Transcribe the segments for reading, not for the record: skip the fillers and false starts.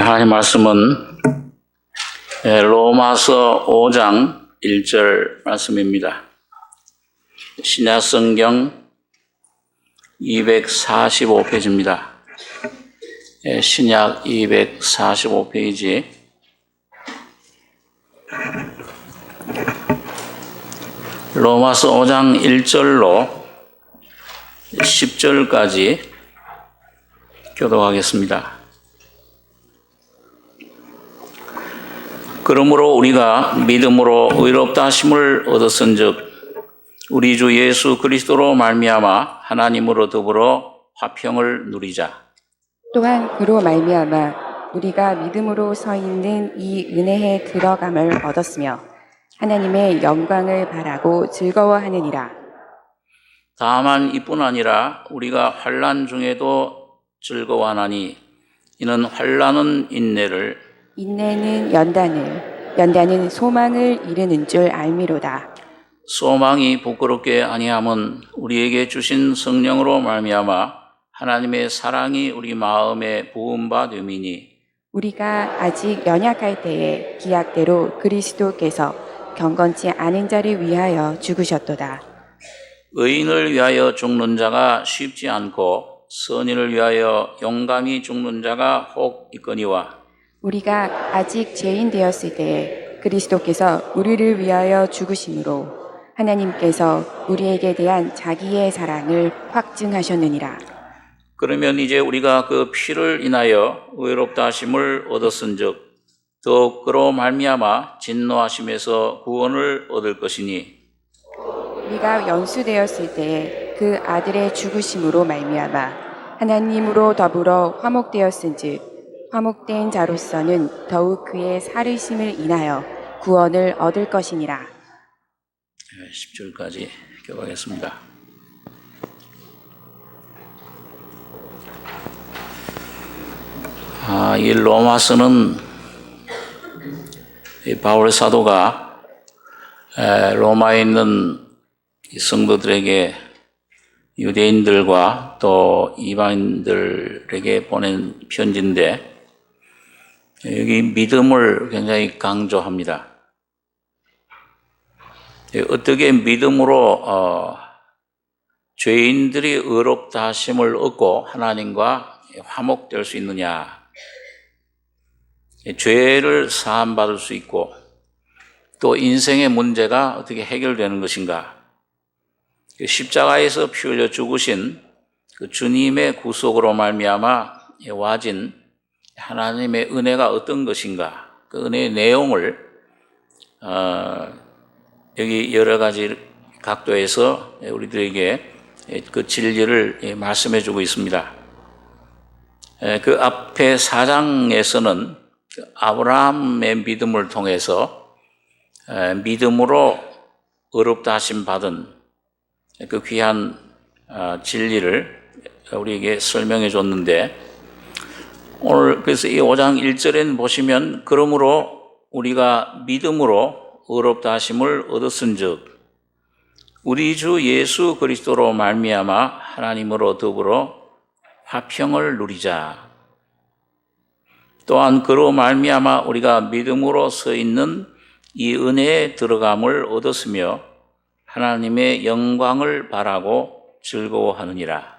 하나님 말씀은 로마서 5장 1절 말씀입니다. 신약성경 245페이지입니다. 신약 245페이지 로마서 5장 1절로 10절까지 교독하겠습니다. 그러므로 우리가 믿음으로 의롭다 하심을 얻었은즉 우리 주 예수 그리스도로 말미암아 하나님으로 더불어 화평을 누리자. 또한 그로 말미암아 우리가 믿음으로 서 있는 이 은혜에 들어감을 얻었으며 하나님의 영광을 바라고 즐거워하느니라. 다만 이뿐 아니라 우리가 환난 중에도 즐거워하나니 이는 환난은 인내를, 인내는 연단을, 연단은 소망을 이루는 줄 알미로다. 소망이 부끄럽게 아니함은 우리에게 주신 성령으로 말미암아 하나님의 사랑이 우리 마음에 부은 바 됨이니 우리가 아직 연약할 때에 기약대로 그리스도께서 경건치 않은 자를 위하여 죽으셨도다. 의인을 위하여 죽는 자가 쉽지 않고 선인을 위하여 용감히 죽는 자가 혹 있거니와 우리가 아직 죄인 되었을 때에 그리스도께서 우리를 위하여 죽으심으로 하나님께서 우리에게 대한 자기의 사랑을 확증하셨느니라. 그러면 이제 우리가 그 피를 인하여 의롭다 하심을 얻었은즉 더욱 그로 말미암아 진노하심에서 구원을 얻을 것이니 우리가 연수되었을 때에 그 아들의 죽으심으로 말미암아 하나님으로 더불어 화목되었은즉 화목된 자로서는 더욱 그의 살으심을 인하여 구원을 얻을 것이니라. 10절까지 교독하겠습니다. 이 로마서는 바울 사도가 로마에 있는 성도들에게 유대인들과 또 이방인들에게 보낸 편지인데 여기 믿음을 굉장히 강조합니다. 어떻게 믿음으로 죄인들이 의롭다 하심을 얻고 하나님과 화목될 수 있느냐? 죄를 사함받을 수 있고 또 인생의 문제가 어떻게 해결되는 것인가? 십자가에서 피 흘려 죽으신 그 주님의 구속으로 말미암아 와진 하나님의 은혜가 어떤 것인가? 그 은혜의 내용을 여기 여러 가지 각도에서 우리들에게 그 진리를 말씀해 주고 있습니다. 그 앞에 4장에서는 아브라함의 믿음을 통해서 믿음으로 의롭다 하심 받은 그 귀한 진리를 우리에게 설명해 줬는데 오늘 그래서 이 5장 1절에 보시면 그러므로 우리가 믿음으로 의롭다 하심을 얻었은즉 우리 주 예수 그리스도로 말미암아 하나님으로 더불어 화평을 누리자. 또한 그로 말미암아 우리가 믿음으로 서 있는 이 은혜에 들어감을 얻었으며 하나님의 영광을 바라고 즐거워하느니라.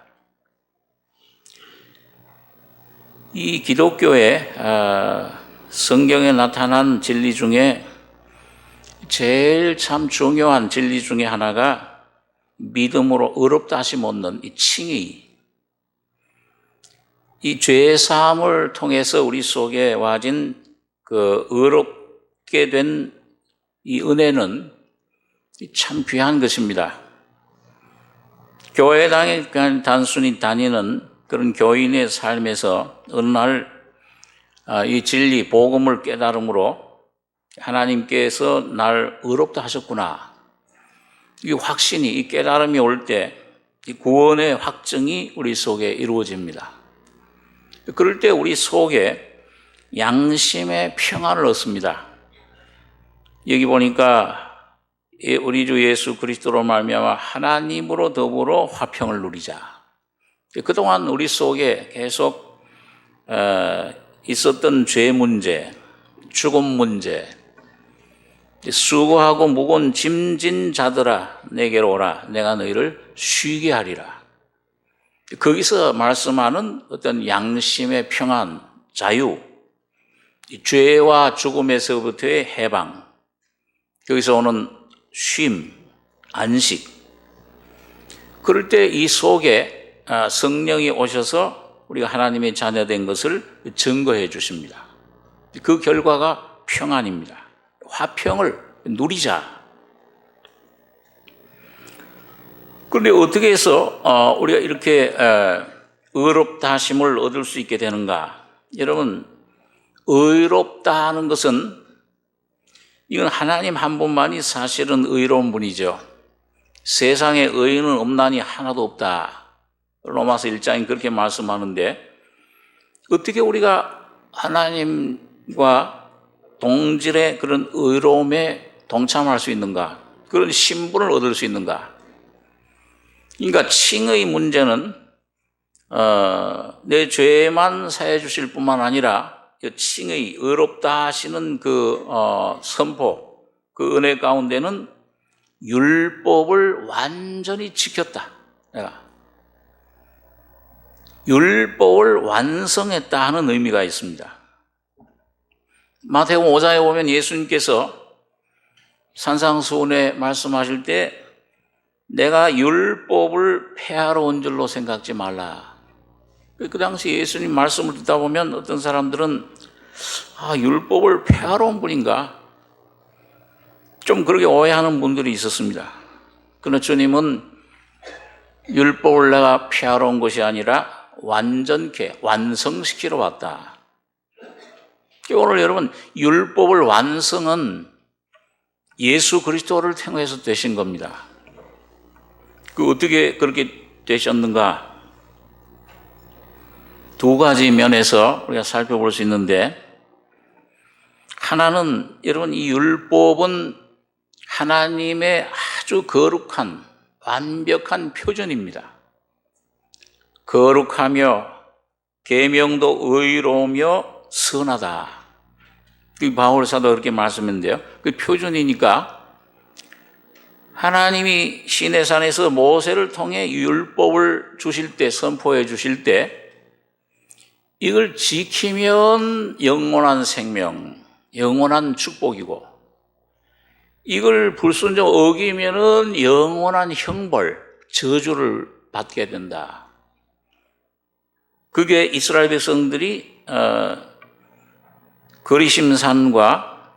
이 기독교의 성경에 나타난 진리 중에 제일 참 중요한 진리 중에 하나가 믿음으로 의롭다 하심 얻는 이 칭의. 이 죄 사함을 통해서 우리 속에 와진 그 의롭게 된 이 은혜는 참 귀한 것입니다. 교회당에 그냥 단순히 다니는 그런 교인의 삶에서 어느 날 이 진리, 복음을 깨달음으로 하나님께서 날 의롭다 하셨구나. 이 확신이, 이 깨달음이 올 때 이 구원의 확증이 우리 속에 이루어집니다. 그럴 때 우리 속에 양심의 평안을 얻습니다. 여기 보니까 우리 주 예수 그리스도로 말미암아 하나님으로 더불어 화평을 누리자. 그동안 우리 속에 계속 있었던 죄 문제, 죽음 문제, 수고하고 무거운 짐진 자들아 내게로 오라 내가 너희를 쉬게 하리라. 거기서 말씀하는 어떤 양심의 평안, 자유, 죄와 죽음에서부터의 해방, 거기서 오는 쉼, 안식. 그럴 때 이 속에 성령이 오셔서 우리가 하나님의 자녀된 것을 증거해 주십니다. 그 결과가 평안입니다. 화평을 누리자. 그런데 어떻게 해서 우리가 이렇게 의롭다 하심을 얻을 수 있게 되는가? 여러분, 의롭다 하는 것은 이건 하나님 한 분만이 사실은 의로운 분이죠. 세상에 의인은 없나니 하나도 없다. 로마서 1장이 그렇게 말씀하는데 어떻게 우리가 하나님과 동질의 그런 의로움에 동참할 수 있는가? 그런 신분을 얻을 수 있는가? 그러니까 칭의 문제는 내 죄만 사해 주실 뿐만 아니라 칭의 의롭다 하시는 그 선포, 그 은혜 가운데는 율법을 완전히 지켰다. 내가 율법을 완성했다 하는 의미가 있습니다. 마태복음 5장에 보면 예수님께서 산상수훈에 말씀하실 때 내가 율법을 폐하러 온 줄로 생각지 말라. 그 당시 예수님 말씀을 듣다 보면 어떤 사람들은 율법을 폐하러 온 분인가? 좀 그렇게 오해하는 분들이 있었습니다. 그러나 주님은 율법을 내가 폐하러 온 것이 아니라 완전케 완성시키러 왔다. 오늘 여러분 율법을 완성은 예수 그리스도를 통해서 되신 겁니다. 그 어떻게 그렇게 되셨는가? 두 가지 면에서 우리가 살펴볼 수 있는데 하나는 여러분 이 율법은 하나님의 아주 거룩한 완벽한 표준입니다. 거룩하며 계명도 의로우며 선하다. 바울 사도 그렇게 말씀했는데요. 그 표준이니까 하나님이 시내산에서 모세를 통해 율법을 주실 때, 선포해 주실 때 이걸 지키면 영원한 생명, 영원한 축복이고 이걸 불순종 어기면은 영원한 형벌, 저주를 받게 된다. 그게 이스라엘 백성들이 그리심산과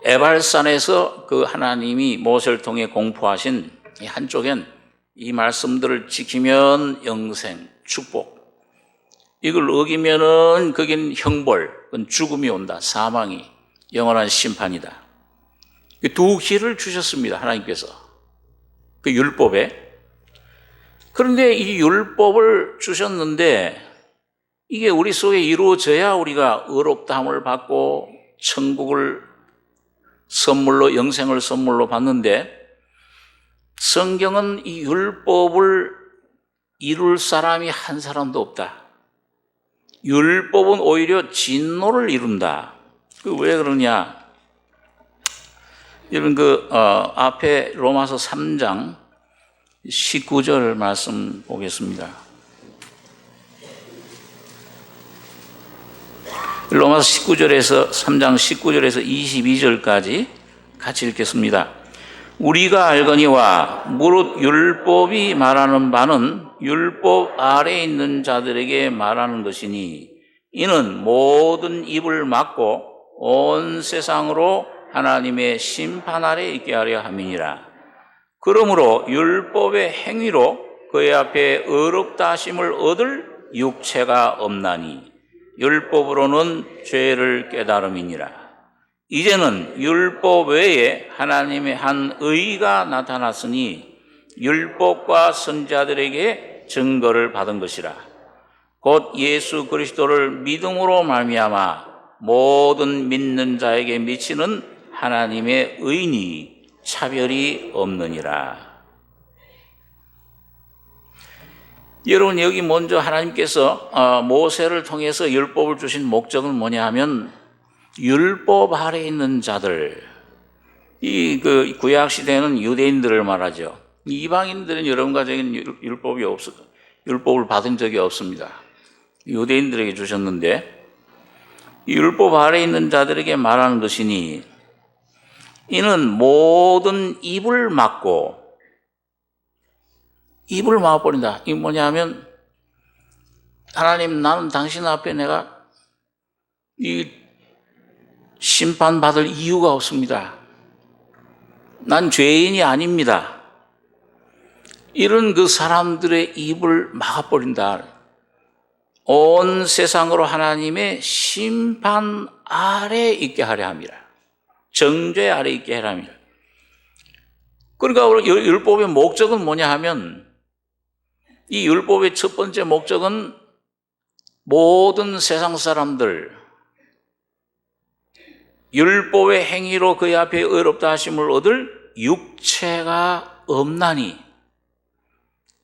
에발산에서 그 하나님이 모세를 통해 공포하신 한쪽엔 이 말씀들을 지키면 영생, 축복. 이걸 어기면은 거긴 형벌, 그건 죽음이 온다. 사망이, 영원한 심판이다. 두 길을 주셨습니다. 하나님께서. 그 율법에. 그런데 이 율법을 주셨는데 이게 우리 속에 이루어져야 우리가 의롭다함을 받고 천국을 선물로, 영생을 선물로 받는데 성경은 이 율법을 이룰 사람이 한 사람도 없다. 율법은 오히려 진노를 이룬다. 왜 그러냐? 여러분 앞에 로마서 3장 19절 말씀 보겠습니다. 로마서 3장 19절에서 22절까지 같이 읽겠습니다. 우리가 알거니와 무릇 율법이 말하는 바는 율법 아래에 있는 자들에게 말하는 것이니 이는 모든 입을 막고 온 세상으로 하나님의 심판 아래 있게 하려 함이니라. 그러므로 율법의 행위로 그의 앞에 의롭다 하심을 얻을 육체가 없나니 율법으로는 죄를 깨달음이니라. 이제는 율법 외에 하나님의 한 의가 나타났으니 율법과 선지자들에게 증거를 받은 것이라. 곧 예수 그리스도를 믿음으로 말미암아 모든 믿는 자에게 미치는 하나님의 의니 차별이 없느니라. 여러분, 여기 먼저 하나님께서 모세를 통해서 율법을 주신 목적은 뭐냐 하면 율법 아래 있는 자들, 이 구약 시대는 유대인들을 말하죠. 이방인들은 여러분과 저에게는 율법을 받은 적이 없습니다. 유대인들에게 주셨는데, 이 율법 아래 있는 자들에게 말하는 것이니 이는 모든 입을 막아버린다. 이게 뭐냐 하면, 하나님, 나는 당신 앞에 내가 이 심판받을 이유가 없습니다. 난 죄인이 아닙니다. 이런 그 사람들의 입을 막아버린다. 온 세상으로 하나님의 심판 아래 있게 하려 합니다. 정죄 아래 있게 하려 합니다. 그러니까 율법의 목적은 뭐냐 하면, 이 율법의 첫 번째 목적은 모든 세상 사람들, 율법의 행위로 그의 앞에 의롭다 하심을 얻을 육체가 없나니,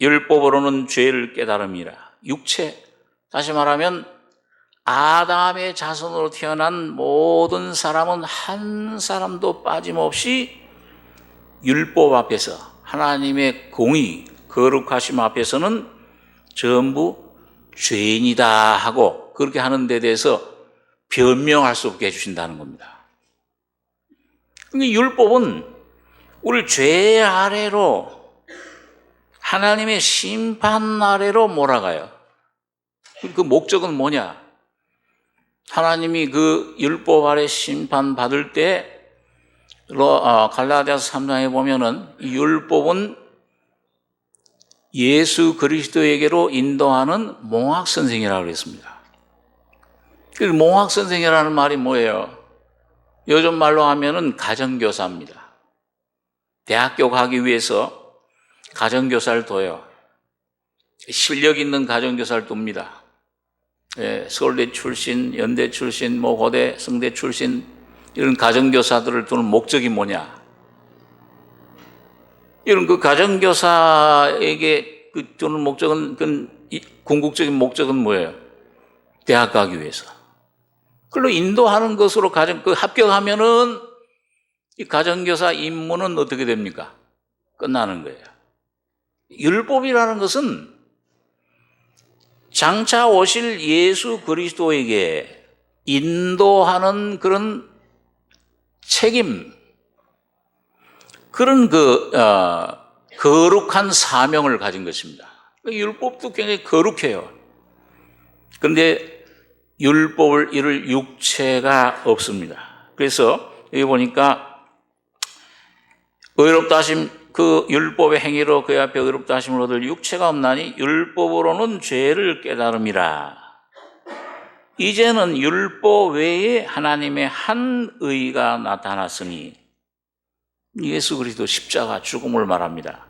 율법으로는 죄를 깨달음이라. 육체, 다시 말하면 아담의 자손으로 태어난 모든 사람은 한 사람도 빠짐없이 율법 앞에서, 하나님의 공의, 거룩하심 앞에서는 전부 죄인이다 하고, 그렇게 하는 데 대해서 변명할 수 없게 해주신다는 겁니다. 그러니까 율법은 우리 죄 아래로, 하나님의 심판 아래로 몰아가요. 그 목적은 뭐냐? 하나님이 그 율법 아래 심판 받을 때, 갈라디아서 3장에 보면은 이 율법은 예수 그리스도에게로 인도하는 몽학 선생이라고 그랬습니다. 그 몽학 선생이라는 말이 뭐예요? 요즘 말로 하면은 가정교사입니다. 대학교 가기 위해서 가정교사를 둬요. 실력 있는 가정교사를 둡니다. 서울대 출신, 연대 출신, 고대, 성대 출신, 이런 가정교사들을 두는 목적이 뭐냐? 이런 그 가정교사에게 두는 목적은, 궁극적인 목적은 뭐예요? 대학 가기 위해서. 그걸로 인도하는 것으로 합격하면은 이 가정교사 임무는 어떻게 됩니까? 끝나는 거예요. 율법이라는 것은 장차 오실 예수 그리스도에게 인도하는 그런 책임, 그런 거룩한 사명을 가진 것입니다. 율법도 굉장히 거룩해요. 그런데 율법을 이룰 육체가 없습니다. 그래서 여기 보니까 의롭다 하심, 그 율법의 행위로 그의 앞에 의롭다 하심을 얻을 육체가 없나니 율법으로는 죄를 깨달음이라. 이제는 율법 외에 하나님의 한 의가 나타났으니, 예수 그리스도 십자가 죽음을 말합니다.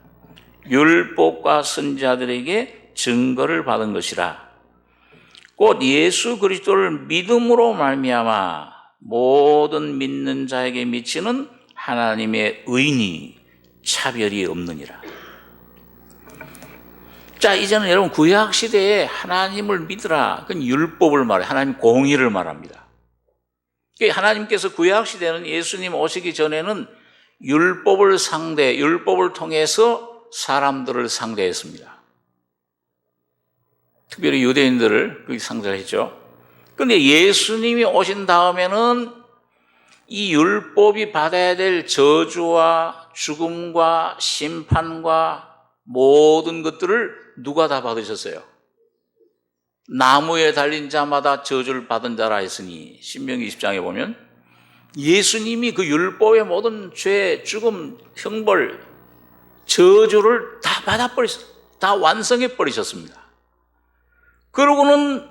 율법과 선지자들에게 증거를 받은 것이라. 곧 예수 그리스도를 믿음으로 말미암아 모든 믿는 자에게 미치는 하나님의 의니 차별이 없느니라. 자, 이제는 여러분, 구약 시대에 하나님을 믿으라, 그건 율법을 말해요. 하나님 공의를 말합니다. 하나님께서 구약 시대는 예수님 오시기 전에는 율법을 통해서 사람들을 상대했습니다. 특별히 유대인들을 그렇게 상대했죠. 그런데 예수님이 오신 다음에는 이 율법이 받아야 될 저주와 죽음과 심판과 모든 것들을 누가 다 받으셨어요? 나무에 달린 자마다 저주를 받은 자라 했으니, 신명기 20장에 보면 예수님이 그 율법의 모든 죄, 죽음, 형벌, 저주를 다 다 완성해 버리셨습니다. 그러고는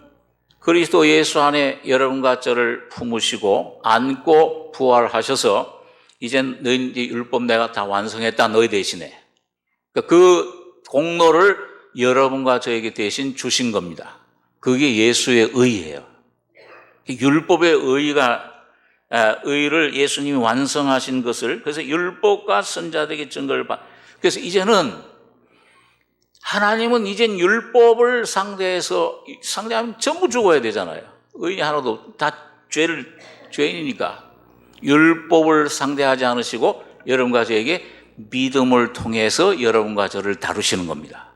그리스도 예수 안에 여러분과 저를 품으시고 안고 부활하셔서, 이젠 너희 율법 내가 다 완성했다, 너희 대신에. 그 공로를 여러분과 저에게 대신 주신 겁니다. 그게 예수의 의예요. 율법의 의를 예수님이 완성하신 것을, 그래서 율법과 선지자들에게 증거를 그래서 이제는 하나님은 이젠 율법을 상대하면 전부 죽어야 되잖아요. 의인이 하나도 다 죄인이니까. 율법을 상대하지 않으시고 여러분과 저에게 믿음을 통해서 여러분과 저를 다루시는 겁니다.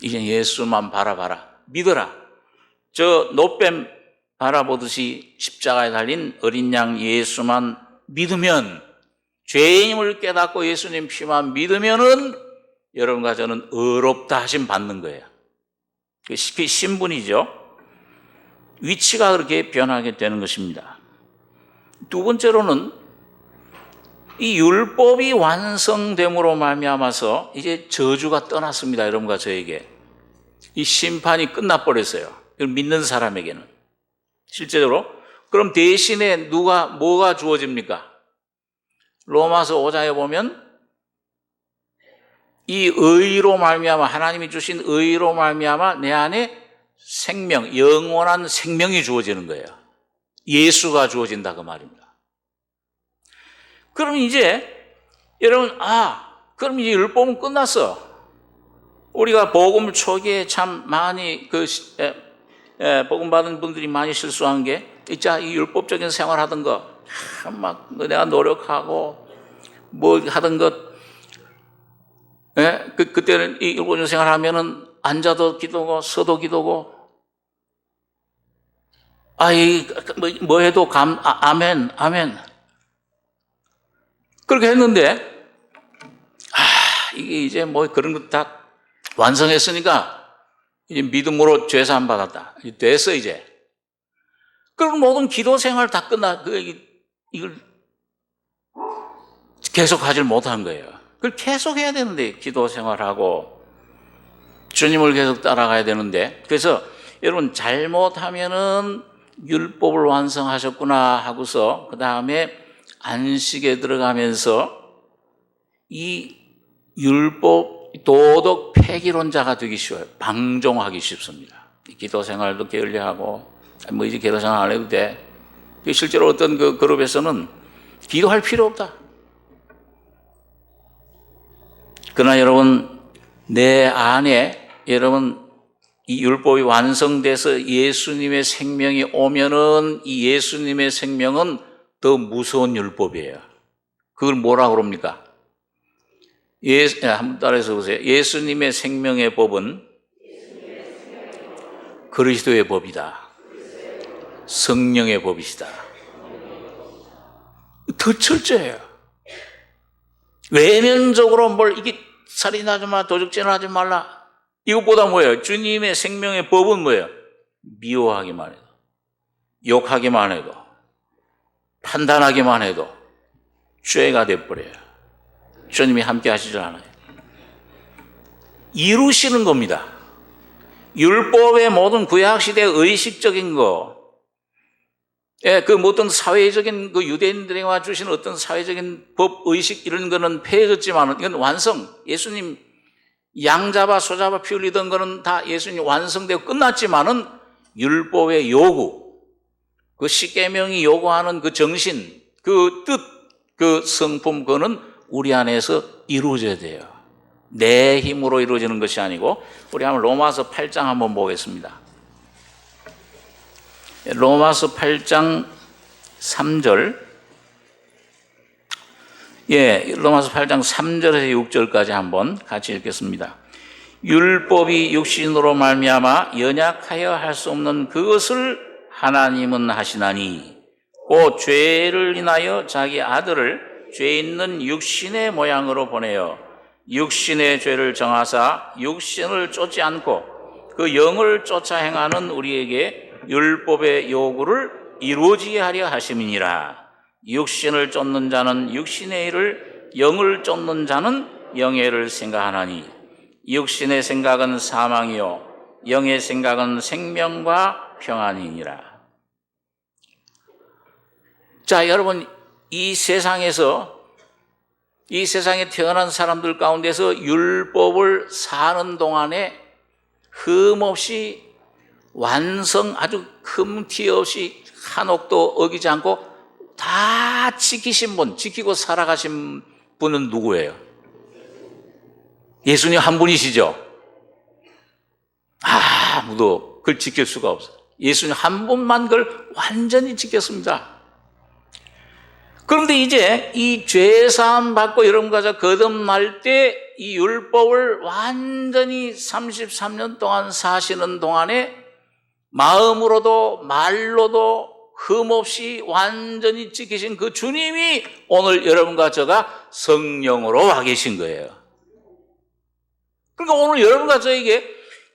이제 예수만 바라봐라. 믿어라. 저 노뱀 바라보듯이 십자가에 달린 어린 양 예수만 믿으면, 죄인임을 깨닫고 예수님 피만 믿으면은 여러분과 저는 의롭다 하심 받는 거예요. 그게 신분이죠. 위치가 그렇게 변하게 되는 것입니다. 두 번째로는 이 율법이 완성됨으로 말미암아서 이제 저주가 떠났습니다. 여러분과 저에게. 이 심판이 끝나버렸어요. 이걸 믿는 사람에게는. 실제적으로. 그럼 대신에 뭐가 주어집니까? 로마서 5장에 보면 이 의로 말미암아, 하나님이 주신 의로 말미암아 내 안에 생명, 영원한 생명이 주어지는 거예요. 예수가 주어진다 그 말입니다. 그럼 이제 여러분, 그럼 이제 율법은 끝났어. 우리가 복음 초기에 참 많이 복음 받은 분들이 많이 실수한 게, 이 율법적인 생활하던 거, 막 내가 노력하고 뭐 하던 것, 그때는 이 율법적인 생활하면은 앉아도 기도고 서도 기도고, 뭐 해도 아멘. 그렇게 했는데, 이게 이제 뭐 그런 것 다 완성했으니까 이제 믿음으로 죄사함 받았다. 됐어 이제. 그럼 모든 기도 생활 다 이걸 계속 하질 못한 거예요. 그걸 계속 해야 되는데, 기도 생활하고 주님을 계속 따라가야 되는데, 그래서 여러분 잘못하면은 율법을 완성하셨구나 하고서 그 다음에 안식에 들어가면서 이 율법 도덕 폐기론자가 되기 쉬워요. 방종하기 쉽습니다. 기도 생활도 게을리하고 이제 기도 생활 안 해도 돼. 실제로 어떤 그 그룹에서는 기도할 필요 없다. 그러나 여러분, 내 안에 여러분 이 율법이 완성돼서 예수님의 생명이 오면은 이 예수님의 생명은 더 무서운 율법이에요. 그걸 뭐라고 그럽니까? 한번 따라해서 보세요. 예수님의 생명의 법은 그리스도의 법이다. 성령의 법이시다. 더 철저해요. 외면적으로 이게 살인하지 마, 도적질을 하지 말라. 이것보다 뭐예요? 주님의 생명의 법은 뭐예요? 미워하기만 해도, 욕하기만 해도, 판단하기만 해도 죄가 돼버려요. 주님이 함께 하시질 않아요. 이루시는 겁니다. 율법의 모든 구약시대의 의식적인 거, 그 어떤 사회적인 유대인들에게 주신 어떤 사회적인 법, 의식 이런 거는 폐해졌지만 이건 완성. 예수님 양 잡아 소 잡아 피 흘리던 거는 다 예수님 완성되고 끝났지만은 율법의 요구, 그 십계명이 요구하는 그 정신, 그 뜻, 그 성품, 그거는 우리 안에서 이루어져야 돼요. 내 힘으로 이루어지는 것이 아니고. 우리 한번 로마서 8장 한번 보겠습니다. 로마서 8장 3절. 로마서 8장 3절에서 6절까지 한번 같이 읽겠습니다. 율법이 육신으로 말미암아 연약하여 할 수 없는 그것을 하나님은 하시나니 곧 죄를 인하여 자기 아들을 죄 있는 육신의 모양으로 보내어 육신의 죄를 정하사 육신을 쫓지 않고 그 영을 쫓아 행하는 우리에게 율법의 요구를 이루어지게 하려 하심이니라. 육신을 쫓는 자는 육신의 일을, 영을 쫓는 자는 영의 일을 생각하나니 육신의 생각은 사망이요 영의 생각은 생명과 평안이니라. 자, 여러분, 이 세상에 태어난 사람들 가운데서 율법을 사는 동안에 흠없이 완성, 아주 흠티 없이 한옥도 어기지 않고 다 지키고 살아가신 분은 누구예요? 예수님 한 분이시죠? 아무도 그걸 지킬 수가 없어요. 예수님 한 분만 그걸 완전히 지켰습니다. 그런데 이제 이 죄사함 받고 여러분과 거듭날 때 이 율법을 완전히 33년 동안 사시는 동안에 마음으로도 말로도 흠없이 완전히 지키신 그 주님이 오늘 여러분과 저가 성령으로 와 계신 거예요. 그러니까 오늘 여러분과 저에게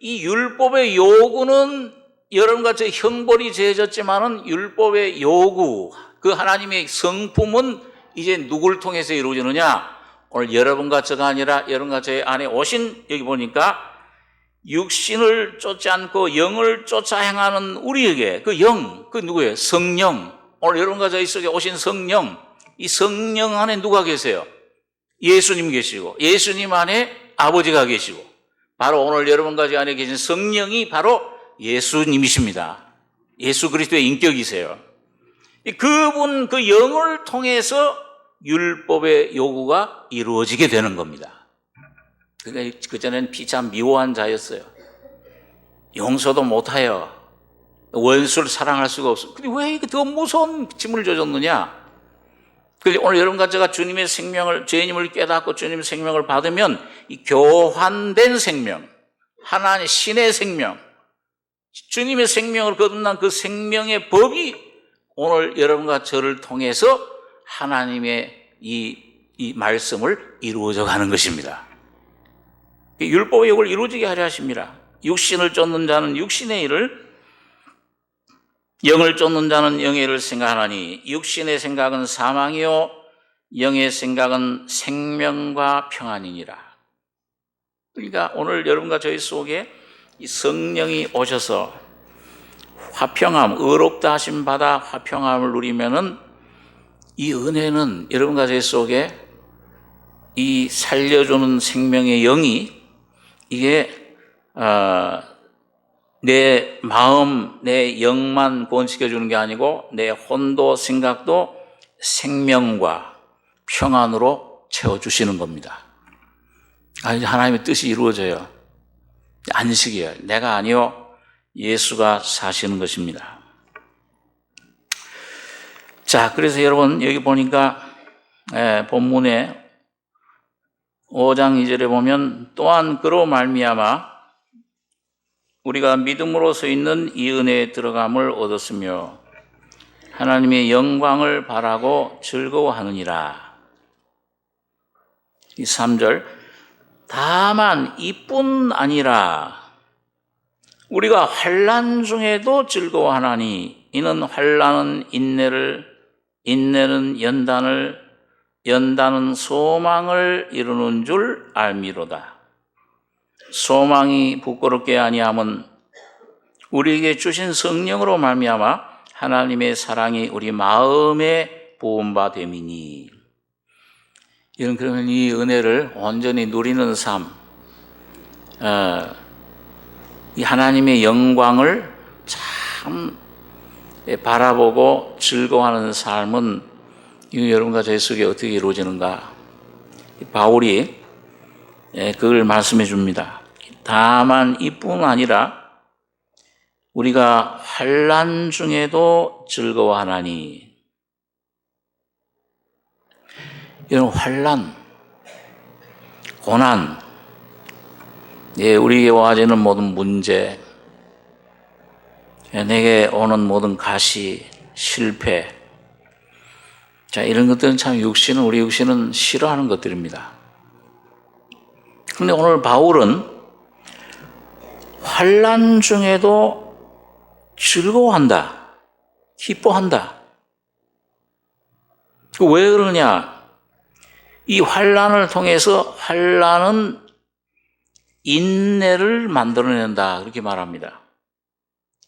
이 율법의 요구는 여러분과 저 형벌이 제해졌지만은 율법의 요구, 그 하나님의 성품은 이제 누굴 통해서 이루어지느냐? 오늘 여러분과 저가 아니라 여러분과 저의 안에 오신, 여기 보니까 육신을 쫓지 않고 영을 쫓아 행하는 우리에게 그 영, 그 누구예요? 성령. 오늘 여러분과 저희 속에 오신 성령, 이 성령 안에 누가 계세요? 예수님 계시고, 예수님 안에 아버지가 계시고, 바로 오늘 여러분과 저 안에 계신 성령이 바로 예수님이십니다. 예수 그리스도의 인격이세요. 그분 그 영을 통해서 율법의 요구가 이루어지게 되는 겁니다. 그러니까 그전에는 피참 미워한 자였어요. 용서도 못하여 원수를 사랑할 수가 없어. 근데 왜 이렇게 더 무서운 짐을 져줬느냐? 그런데 오늘 여러분과 제가 주님의 생명을, 죄인임을 깨닫고 주님의 생명을 받으면 이 교환된 생명, 하나님 신의 생명, 주님의 생명을 거듭난 그 생명의 법이 오늘 여러분과 저를 통해서 하나님의 이 말씀을 이루어져 가는 것입니다. 율법의 욕을 이루어지게 하려 하십니다. 육신을 쫓는 자는 육신의 일을, 영을 쫓는 자는 영의 일을 생각하나니 육신의 생각은 사망이요 영의 생각은 생명과 평안이니라. 그러니까 오늘 여러분과 저희 속에 이 성령이 오셔서 화평함, 의롭다 하심 받아 화평함을 누리면은 이 은혜는 여러분과 저희 속에 이 살려주는 생명의 영이 이게 내 마음, 내 영만 구원시켜주는 게 아니고 내 혼도 생각도 생명과 평안으로 채워주시는 겁니다. 이제 하나님의 뜻이 이루어져요. 안식이에요. 내가 아니요 예수가 사시는 것입니다. 자, 그래서 여러분 여기 보니까 본문에 5장 2절에 보면 또한 그로 말미암아 우리가 믿음으로서 있는 이 은혜에 들어감을 얻었으며 하나님의 영광을 바라고 즐거워하느니라. 이 3절 다만 이뿐 아니라 우리가 환난 중에도 즐거워하나니 이는 환난은 인내를, 인내는 연단을, 연단은 소망을 이루는 줄 알미로다. 소망이 부끄럽게 아니함은 우리에게 주신 성령으로 말미암아 하나님의 사랑이 우리 마음에 부음바 됨이니. 이런 그러면 이 은혜를 온전히 누리는 삶, 이 하나님의 영광을 참 바라보고 즐거워하는 삶은 여러분과 저희 속에 어떻게 이루어지는가? 바울이 그걸 말씀해 줍니다. 다만 이뿐 아니라 우리가 환난 중에도 즐거워하나니. 이런 환난, 고난, 우리에게 와지는 모든 문제, 내게 오는 모든 가시, 실패, 자, 이런 것들은 참 우리 육신은 싫어하는 것들입니다. 그런데 오늘 바울은 환난 중에도 즐거워한다, 기뻐한다. 왜 그러냐? 이 환난을 통해서 환난은 인내를 만들어낸다, 그렇게 말합니다.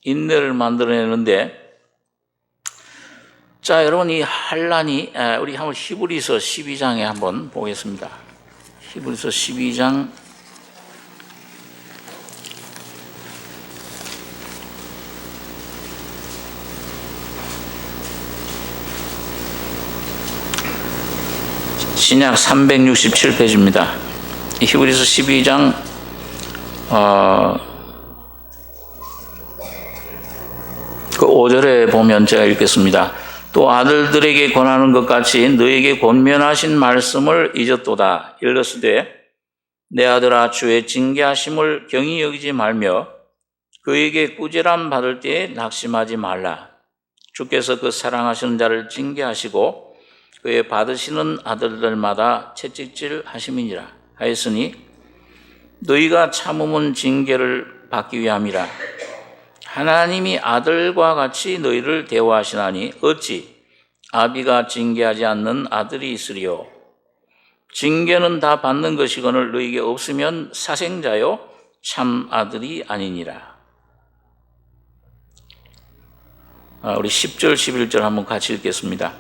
인내를 만들어내는데, 자, 여러분, 이 환난이, 우리 한번 히브리서 12장에 한번 보겠습니다. 히브리서 12장. 신약 367페이지입니다. 히브리서 12장, 그 5절에 보면 제가 읽겠습니다. 또 아들들에게 권하는 것 같이 너에게 권면하신 말씀을 잊었도다. 일렀으되 내 아들아 주의 징계하심을 경히 여기지 말며 그에게 꾸지람 받을 때에 낙심하지 말라. 주께서 그 사랑하시는 자를 징계하시고 그의 받으시는 아들들마다 채찍질 하심이니라 하였으니 너희가 참음은 징계를 받기 위함이라. 하나님이 아들과 같이 너희를 대우하시나니 어찌 아비가 징계하지 않는 아들이 있으리요. 징계는 다 받는 것이거늘 너희에게 없으면 사생자요 참 아들이 아니니라. 우리 10절 11절 한번 같이 읽겠습니다.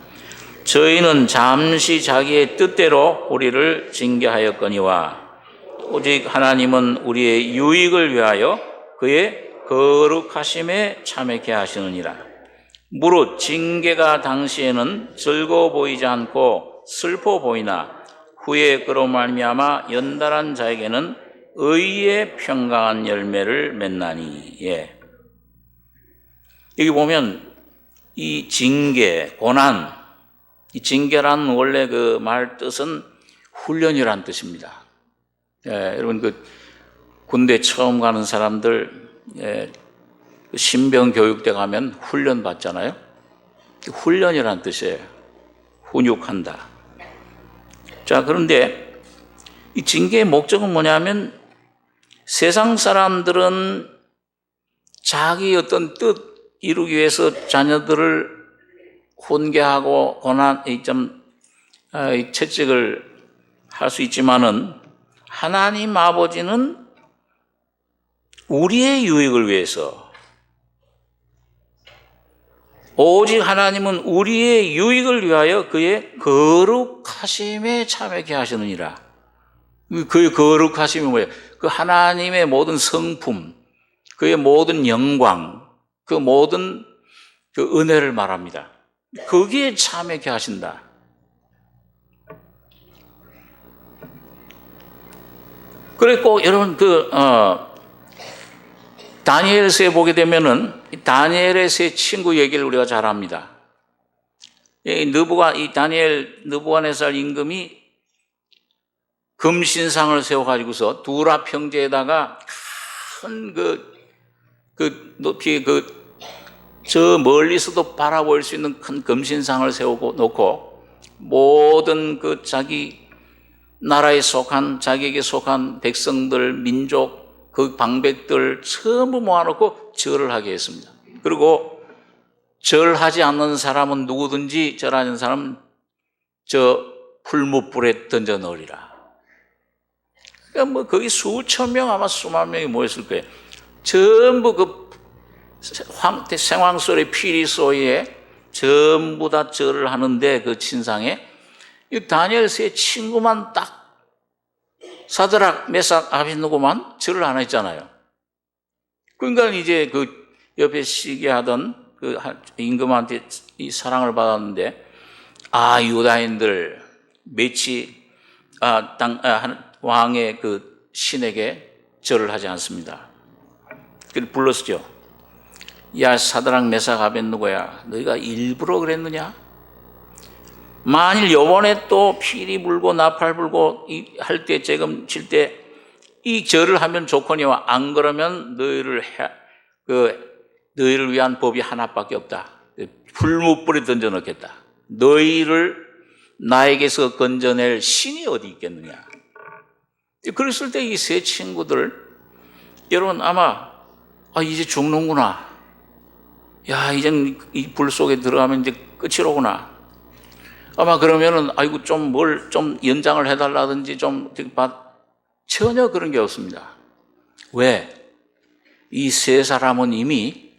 저희는 잠시 자기의 뜻대로 우리를 징계하였거니와 오직 하나님은 우리의 유익을 위하여 그의 거룩하심에 참여케 하시느니라. 무릇 징계가 당시에는 즐거워 보이지 않고 슬퍼 보이나 후에 그로 말미암아 연달한 자에게는 의의 평강한 열매를 맺나니. 예. 여기 보면 이 징계, 고난, 이 징계란 원래 그 말 뜻은 훈련이란 뜻입니다. 예, 여러분 그 군대 처음 가는 사람들 신병 교육대 가면 훈련 받잖아요. 훈련이란 뜻이에요. 훈육한다. 자, 그런데 이 징계의 목적은 뭐냐면 세상 사람들은 자기 어떤 뜻 이루기 위해서 자녀들을 훈계하고 고난, 채찍을 할 수 있지만은 하나님 아버지는 우리의 유익을 위해서 오직 하나님은 우리의 유익을 위하여 그의 거룩하심에 참여케 하시느니라. 그의 거룩하심이 뭐예요? 그 하나님의 모든 성품, 그의 모든 영광, 그 모든 그 은혜를 말합니다. 거기에 참여케 하신다. 그랬고 여러분 다니엘서에 보게 되면은 다니엘의 세 친구 얘기를 우리가 잘 압니다. 이 다니엘 느부갓네살 임금이 금신상을 세워가지고서 두라 평지에다가 큰 높이 저 멀리서도 바라볼 수 있는 큰 금신상을 세우고 놓고 모든 자기 나라에 속한 자기에게 속한 백성들, 민족, 그 방백들 전부 모아놓고 절을 하게 했습니다. 그리고 절하지 않는 사람은 누구든지 절하는 사람은 저 풀무불에 던져 넣으리라. 그러니까 거기 수천 명 아마 수만 명이 모였을 거예요. 전부 생황설의 피리 소리에 전부 다 절을 하는데 그 친상에 이 다니엘 세 친구만 딱 사드락, 메삭, 아벳느고만 절을 안 했잖아요. 그러니까 이제 그 옆에 시기하던 그 임금한테 이 사랑을 받았는데 유다인들 매치 왕의 그 신에게 절을 하지 않습니다. 그래서 불렀죠. 야 사드락, 메삭, 아벳느고야, 너희가 일부러 그랬느냐? 만일 요번에 또 피리 불고 나팔 불고 할 때 재금 칠 때 이 절을 하면 좋거니와 안 그러면 너희를 위한 법이 하나밖에 없다. 풀무불에 던져 넣겠다. 너희를 나에게서 건져낼 신이 어디 있겠느냐. 그랬을 때 이 세 친구들 여러분 아마 이제 죽는구나. 야 이젠 이 불 속에 들어가면 이제 끝이로구나. 아마 그러면은 좀 연장을 해달라든지 전혀 그런 게 없습니다. 왜? 이 세 사람은 이미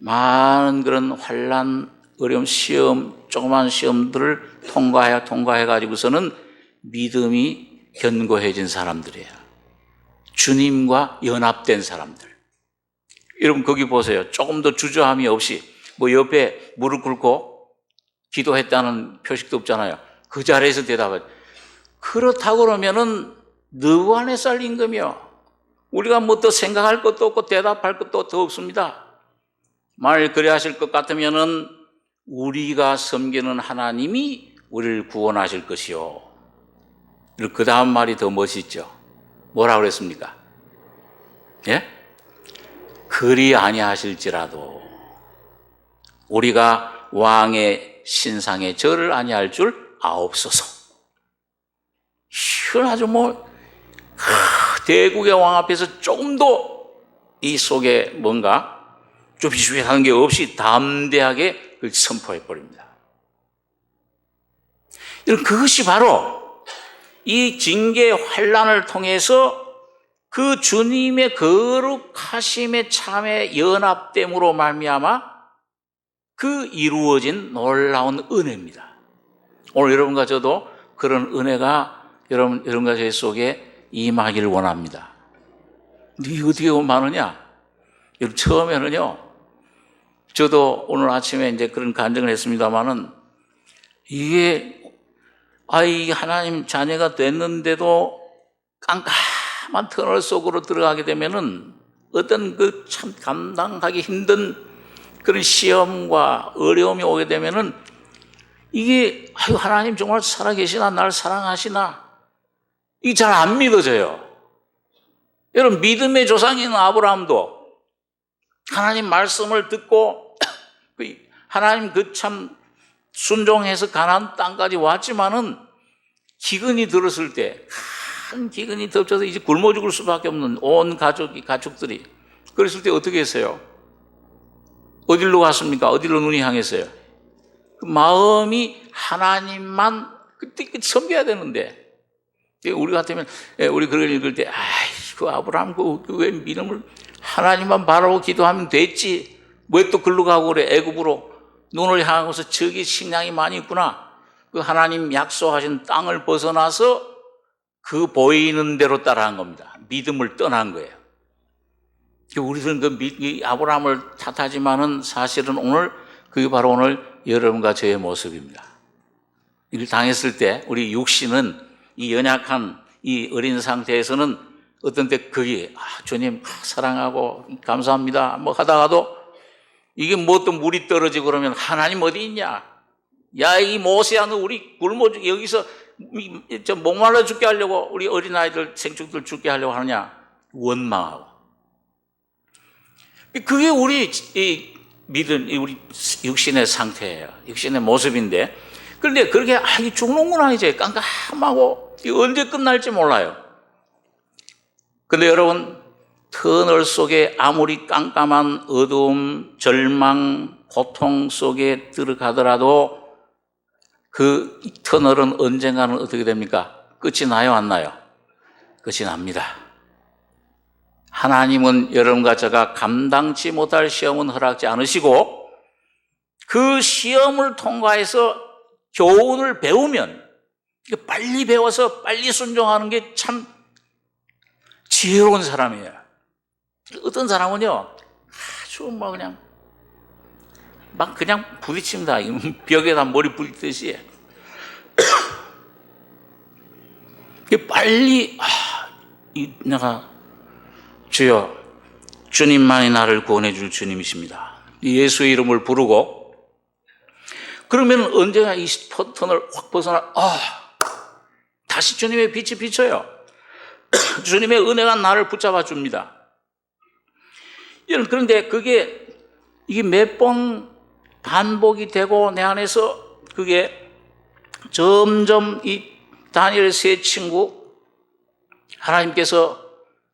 많은 그런 환난, 어려움, 시험, 조그만 시험들을 통과해 가지고서는 믿음이 견고해진 사람들이에요. 주님과 연합된 사람들. 여러분 거기 보세요. 조금 더 주저함이 없이 옆에 무릎 꿇고 기도했다는 표식도 없잖아요. 그 자리에서 대답해. 그렇다고 그러면은 느부갓네살 임금이요. 우리가 더 생각할 것도 없고 대답할 것도 더 없습니다. 만일 그래 하실 것 같으면은 우리가 섬기는 하나님이 우리를 구원하실 것이요. 그 다음 말이 더 멋있죠. 뭐라고 그랬습니까? 예? 그리 아니하실지라도 우리가 왕의 신상에 절을 아니할 줄 아옵소서. 이건 아주 대국의 왕 앞에서 조금도 이 속에 뭔가 좁히주의하는 게 없이 담대하게 그걸 선포해 버립니다. 그것이 바로 이 징계 환난을 통해서 그 주님의 거룩하심의 참의 연합됨으로 말미암아 그 이루어진 놀라운 은혜입니다. 오늘 여러분과 저도 그런 은혜가 여러분과 제 속에 임하기를 원합니다. 근데 이게 어떻게 많으냐? 여러분, 처음에는요, 저도 오늘 아침에 이제 그런 간증을 했습니다만은 이게 하나님 자녀가 됐는데도 깜깜한 터널 속으로 들어가게 되면은 어떤 그 참 감당하기 힘든 그런 시험과 어려움이 오게 되면은 이게 하나님 정말 살아계시나 날 사랑하시나 이게 잘 안 믿어져요. 여러분, 믿음의 조상인 아브라함도 하나님 말씀을 듣고 하나님 그 참 순종해서 가나안 땅까지 왔지만은 기근이 들었을 때 큰 기근이 덮쳐서 이제 굶어 죽을 수밖에 없는 온 가족들이 그랬을 때 어떻게 했어요? 어디로 갔습니까? 어디로 눈이 향했어요? 그 마음이 하나님만 그때 섬겨야 되는데 우리 같으면 우리 그걸 읽을 때 그 아브라함 왜 믿음을 하나님만 바라보고 기도하면 됐지 왜 또 글로 가고 그래 애굽으로 눈을 향하고서 저기 식량이 많이 있구나 그 하나님 약속하신 땅을 벗어나서 그 보이는 대로 따라한 겁니다. 믿음을 떠난 거예요. 우리들은 그 아브라함을 탓하지만은 사실은 그게 바로 오늘 여러분과 저의 모습입니다. 이를 당했을 때 우리 육신은 이 연약한 이 어린 상태에서는 어떤 때 그게 주님 사랑하고 감사합니다 하다가도 이게 또 물이 떨어지고 그러면 하나님 어디 있냐? 야, 이 모세야 너 우리 굶어 여기서 목말라 죽게 하려고 우리 어린아이들 생축들 죽게 하려고 하느냐? 원망하고. 그게 우리 믿음, 우리 육신의 상태예요. 육신의 모습인데. 그런데 그렇게 죽는구나 이제 깜깜하고 언제 끝날지 몰라요. 근데 여러분, 터널 속에 아무리 깜깜한 어두움, 절망, 고통 속에 들어가더라도 그 터널은 언젠가는 어떻게 됩니까? 끝이 나요, 안 나요? 끝이 납니다. 하나님은 여러분과 제가 감당치 못할 시험은 허락지 않으시고 그 시험을 통과해서 교훈을 배우면 빨리 배워서 빨리 순종하는 게 참 지혜로운 사람이에요. 어떤 사람은요, 아주 그냥 부딪힙니다. 벽에다 머리 부딪듯이. 빨리, 내가, 주여, 주님만이 나를 구원해 줄 주님이십니다. 예수의 이름을 부르고, 그러면 언제나 이 터널을 확 벗어나, 다시 주님의 빛이 비쳐요. 주님의 은혜가 나를 붙잡아 줍니다. 그런데 이게 몇 번 반복이 되고 내 안에서 그게 점점 이 다니엘의 세 친구 하나님께서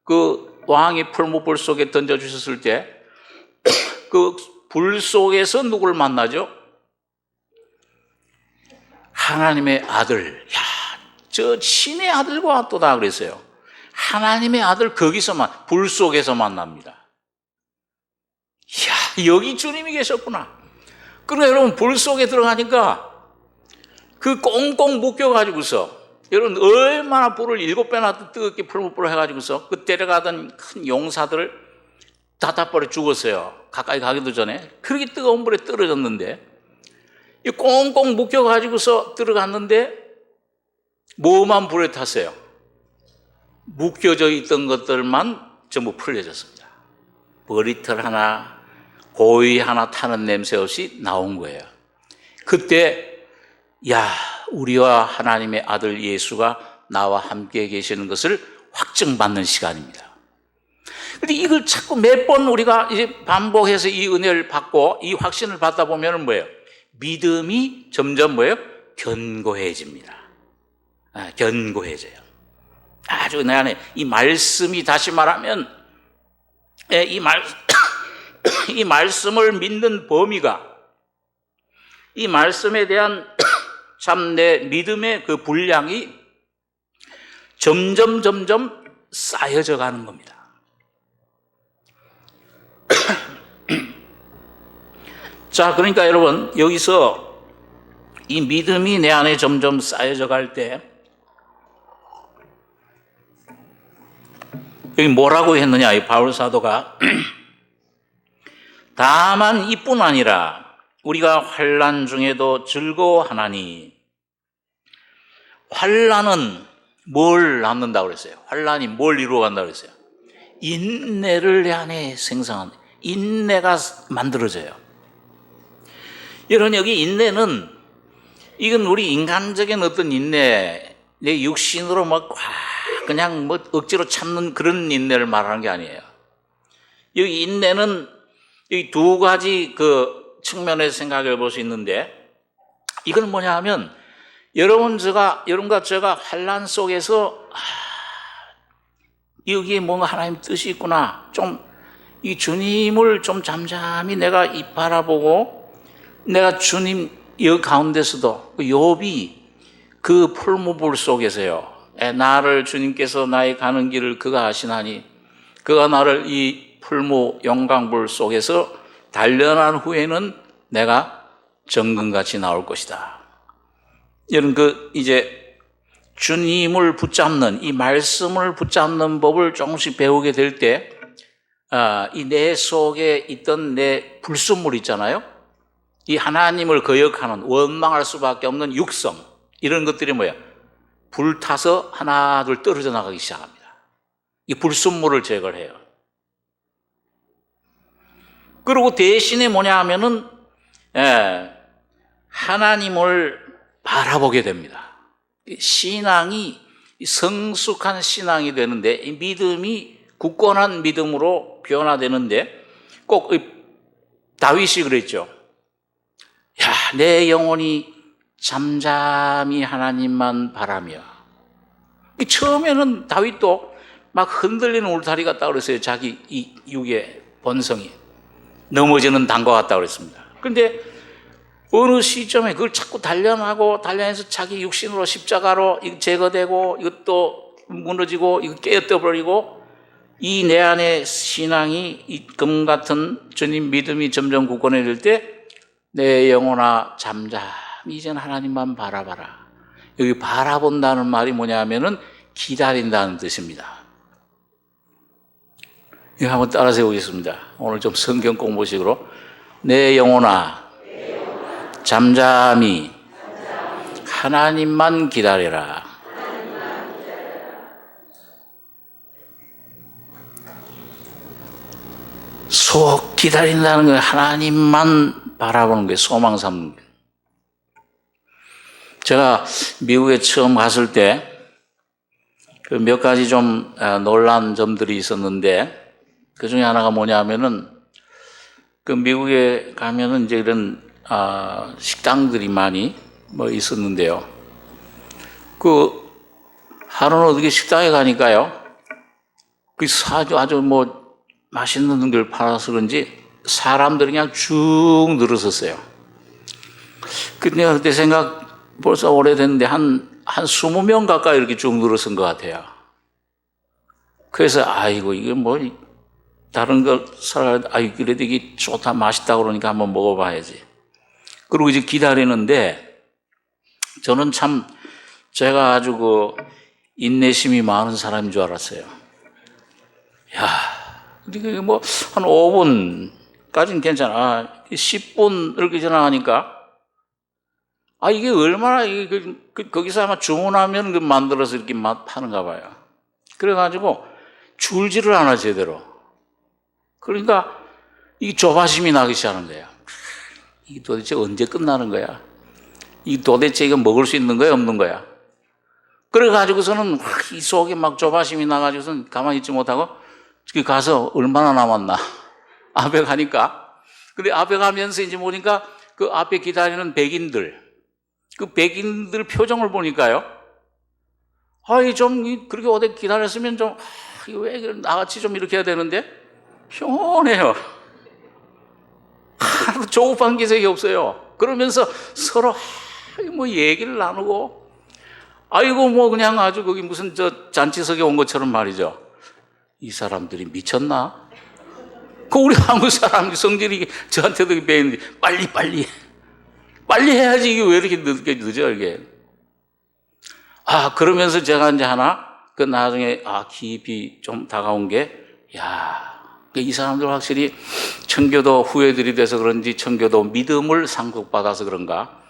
그 왕의 풀무불 속에 던져주셨을 때 그 불 속에서 누구를 만나죠? 하나님의 아들. 저 신의 아들과 또다 그랬어요. 하나님의 아들 불 속에서 만납니다. 여기 주님이 계셨구나. 그러니까 여러분 불 속에 들어가니까 그 꽁꽁 묶여가지고서 여러분 얼마나 불을 7배나 뜨겁게 풀무불을 해가지고서 그 데려가던 큰 용사들을 다 타버려 죽었어요. 가까이 가기도 전에. 그렇게 뜨거운 불에 떨어졌는데 이 꽁꽁 묶여가지고서 들어갔는데 뭐만 불에 탔어요? 묶여져 있던 것들만 전부 풀려졌습니다. 머리털 하나, 보이 하나 타는 냄새 없이 나온 거예요. 그때 야, 우리와 하나님의 아들 예수가 나와 함께 계시는 것을 확증받는 시간입니다. 근데 이걸 자꾸 몇 번 우리가 이제 반복해서 이 은혜를 받고 이 확신을 받다 보면 뭐예요? 믿음이 점점 뭐예요? 견고해집니다. 견고해져요. 아주 내 안에 이 말씀이, 다시 말하면 이 말씀을 믿는 범위가, 이 말씀에 대한 참 내 믿음의 그 분량이 점점 쌓여져 가는 겁니다. 자, 그러니까 여러분, 여기서 이 믿음이 내 안에 점점 쌓여져 갈 때, 여기 뭐라고 했느냐, 이 바울 사도가. 다만 이뿐 아니라 우리가 환난 중에도 즐거워하나니. 환난은 뭘 낳는다고 그랬어요? 환난이 뭘 이루어간다고 그랬어요? 인내를 내 안에 생성한다. 인내가 만들어져요. 여러분, 여기 인내는, 이건 우리 인간적인 어떤 인내, 내 육신으로 그냥 억지로 참는 그런 인내를 말하는 게 아니에요. 여기 인내는 여기 두 가지 그 측면에서 생각해 볼 수 있는데, 이건 뭐냐 하면, 여러분과 제가 환난 속에서 여기에 뭔가 하나님 뜻이 있구나, 이 주님을 좀 잠잠히 내가 바라보고, 내가 주님 여 가운데서도 그 욥이 그 풀무불 속에서요, 나를 주님께서 나의 가는 길을 그가 아시나니 그가 나를 이 풀무 영광불 속에서 단련한 후에는 내가 정금같이 나올 것이다. 여러분, 이제 주님을 붙잡는, 이 말씀을 붙잡는 법을 조금씩 배우게 될 때, 이 내 속에 있던 내 불순물 있잖아요. 이 하나님을 거역하는, 원망할 수밖에 없는 육성, 이런 것들이 뭐야? 불타서 하나 둘 떨어져 나가기 시작합니다. 이 불순물을 제거를 해요. 그리고 대신에 뭐냐 하면은 하나님을 바라보게 됩니다. 신앙이 성숙한 신앙이 되는데, 이 믿음이 굳건한 믿음으로 변화되는데, 꼭 다윗이 그랬죠. 야, 내 영혼이 잠잠히 하나님만 바라며. 처음에는 다윗도 막 흔들리는 울타리 같다 그랬어요. 자기 이 육의 본성이 넘어지는 단과 같다 그랬습니다. 그런데 어느 시점에 그걸 자꾸 단련해서 자기 육신으로 십자가로 제거되고, 이것도 무너지고, 이거 깨어떠버리고, 이 내 안의 신앙이 이 금 같은 주님 믿음이 점점 굳건해질 때, 내 영혼아 잠잠히 이제는 하나님만 바라봐라. 여기 바라본다는 말이 뭐냐 하면은 기다린다는 뜻입니다. 이거 한번 따라서 해보겠습니다. 오늘 좀 성경 공부식으로. 내 영혼아 잠잠히 하나님만 기다려라. 속 기다린다는 건 하나님만 바라보는 거예요. 소망 삼는 거예요. 제가 미국에 처음 갔을 때 그 몇 가지 좀 놀란 점들이 있었는데, 그 중에 하나가 뭐냐 하면은, 그 미국에 가면은 이제 이런 식당들이 많이 있었는데요. 그 하루는 어떻게 식당에 가니까요, 그 아주 맛있는 걸 팔아서 그런지 사람들이 그냥 쭉 늘어섰어요. 근데 그때 벌써 오래됐는데 한 20명 가까이 이렇게 쭉 늘어선 것 같아요. 그래서 아이고 이게 다른 걸 그래도 이게 좋다 맛있다 그러니까 한번 먹어봐야지. 그리고 이제 기다리는데, 저는 참 제가 아주 인내심이 많은 사람인 줄 알았어요. 야, 이게 한 5분까지는 괜찮아. 10분 이렇게 지나가니까, 이게 얼마나, 거기서 아마 주문하면 만들어서 이렇게 파는가 봐요. 그래가지고 줄지를 않아, 제대로. 그러니까 이 조바심이 나기 시작하는 거야. 이게 도대체 언제 끝나는 거야? 이 도대체 이거 먹을 수 있는 거야, 없는 거야? 그래가지고서는 이 속에 막 조바심이 나가지고서는 가만히 있지 못하고 가서 얼마나 남았나? 앞에 가니까. 근데 앞에 가면서 이제 보니까 그 앞에 기다리는 백인들, 그 백인들 표정을 보니까요. 아이, 좀, 그렇게 오래 기다렸으면 좀, 왜 나같이 좀 이렇게 해야 되는데? 평온해요. 하나도 조급한 기색이 없어요. 그러면서 서로, 뭐, 얘기를 나누고, 아이고, 뭐, 그냥 아주 거기 무슨 잔치석에 온 것처럼 말이죠. 이 사람들이 미쳤나? 그 우리 한국 사람 성질이 저한테도 배우는데, 빨리 해야지. 이게 왜 이렇게 늦어, 이게. 그러면서 제가 이제 하나, 나중에, 깊이 좀 다가온 게, 이 사람들 확실히 청교도 후예들이 돼서 그런지 청교도 믿음을 상속받아서 그런가.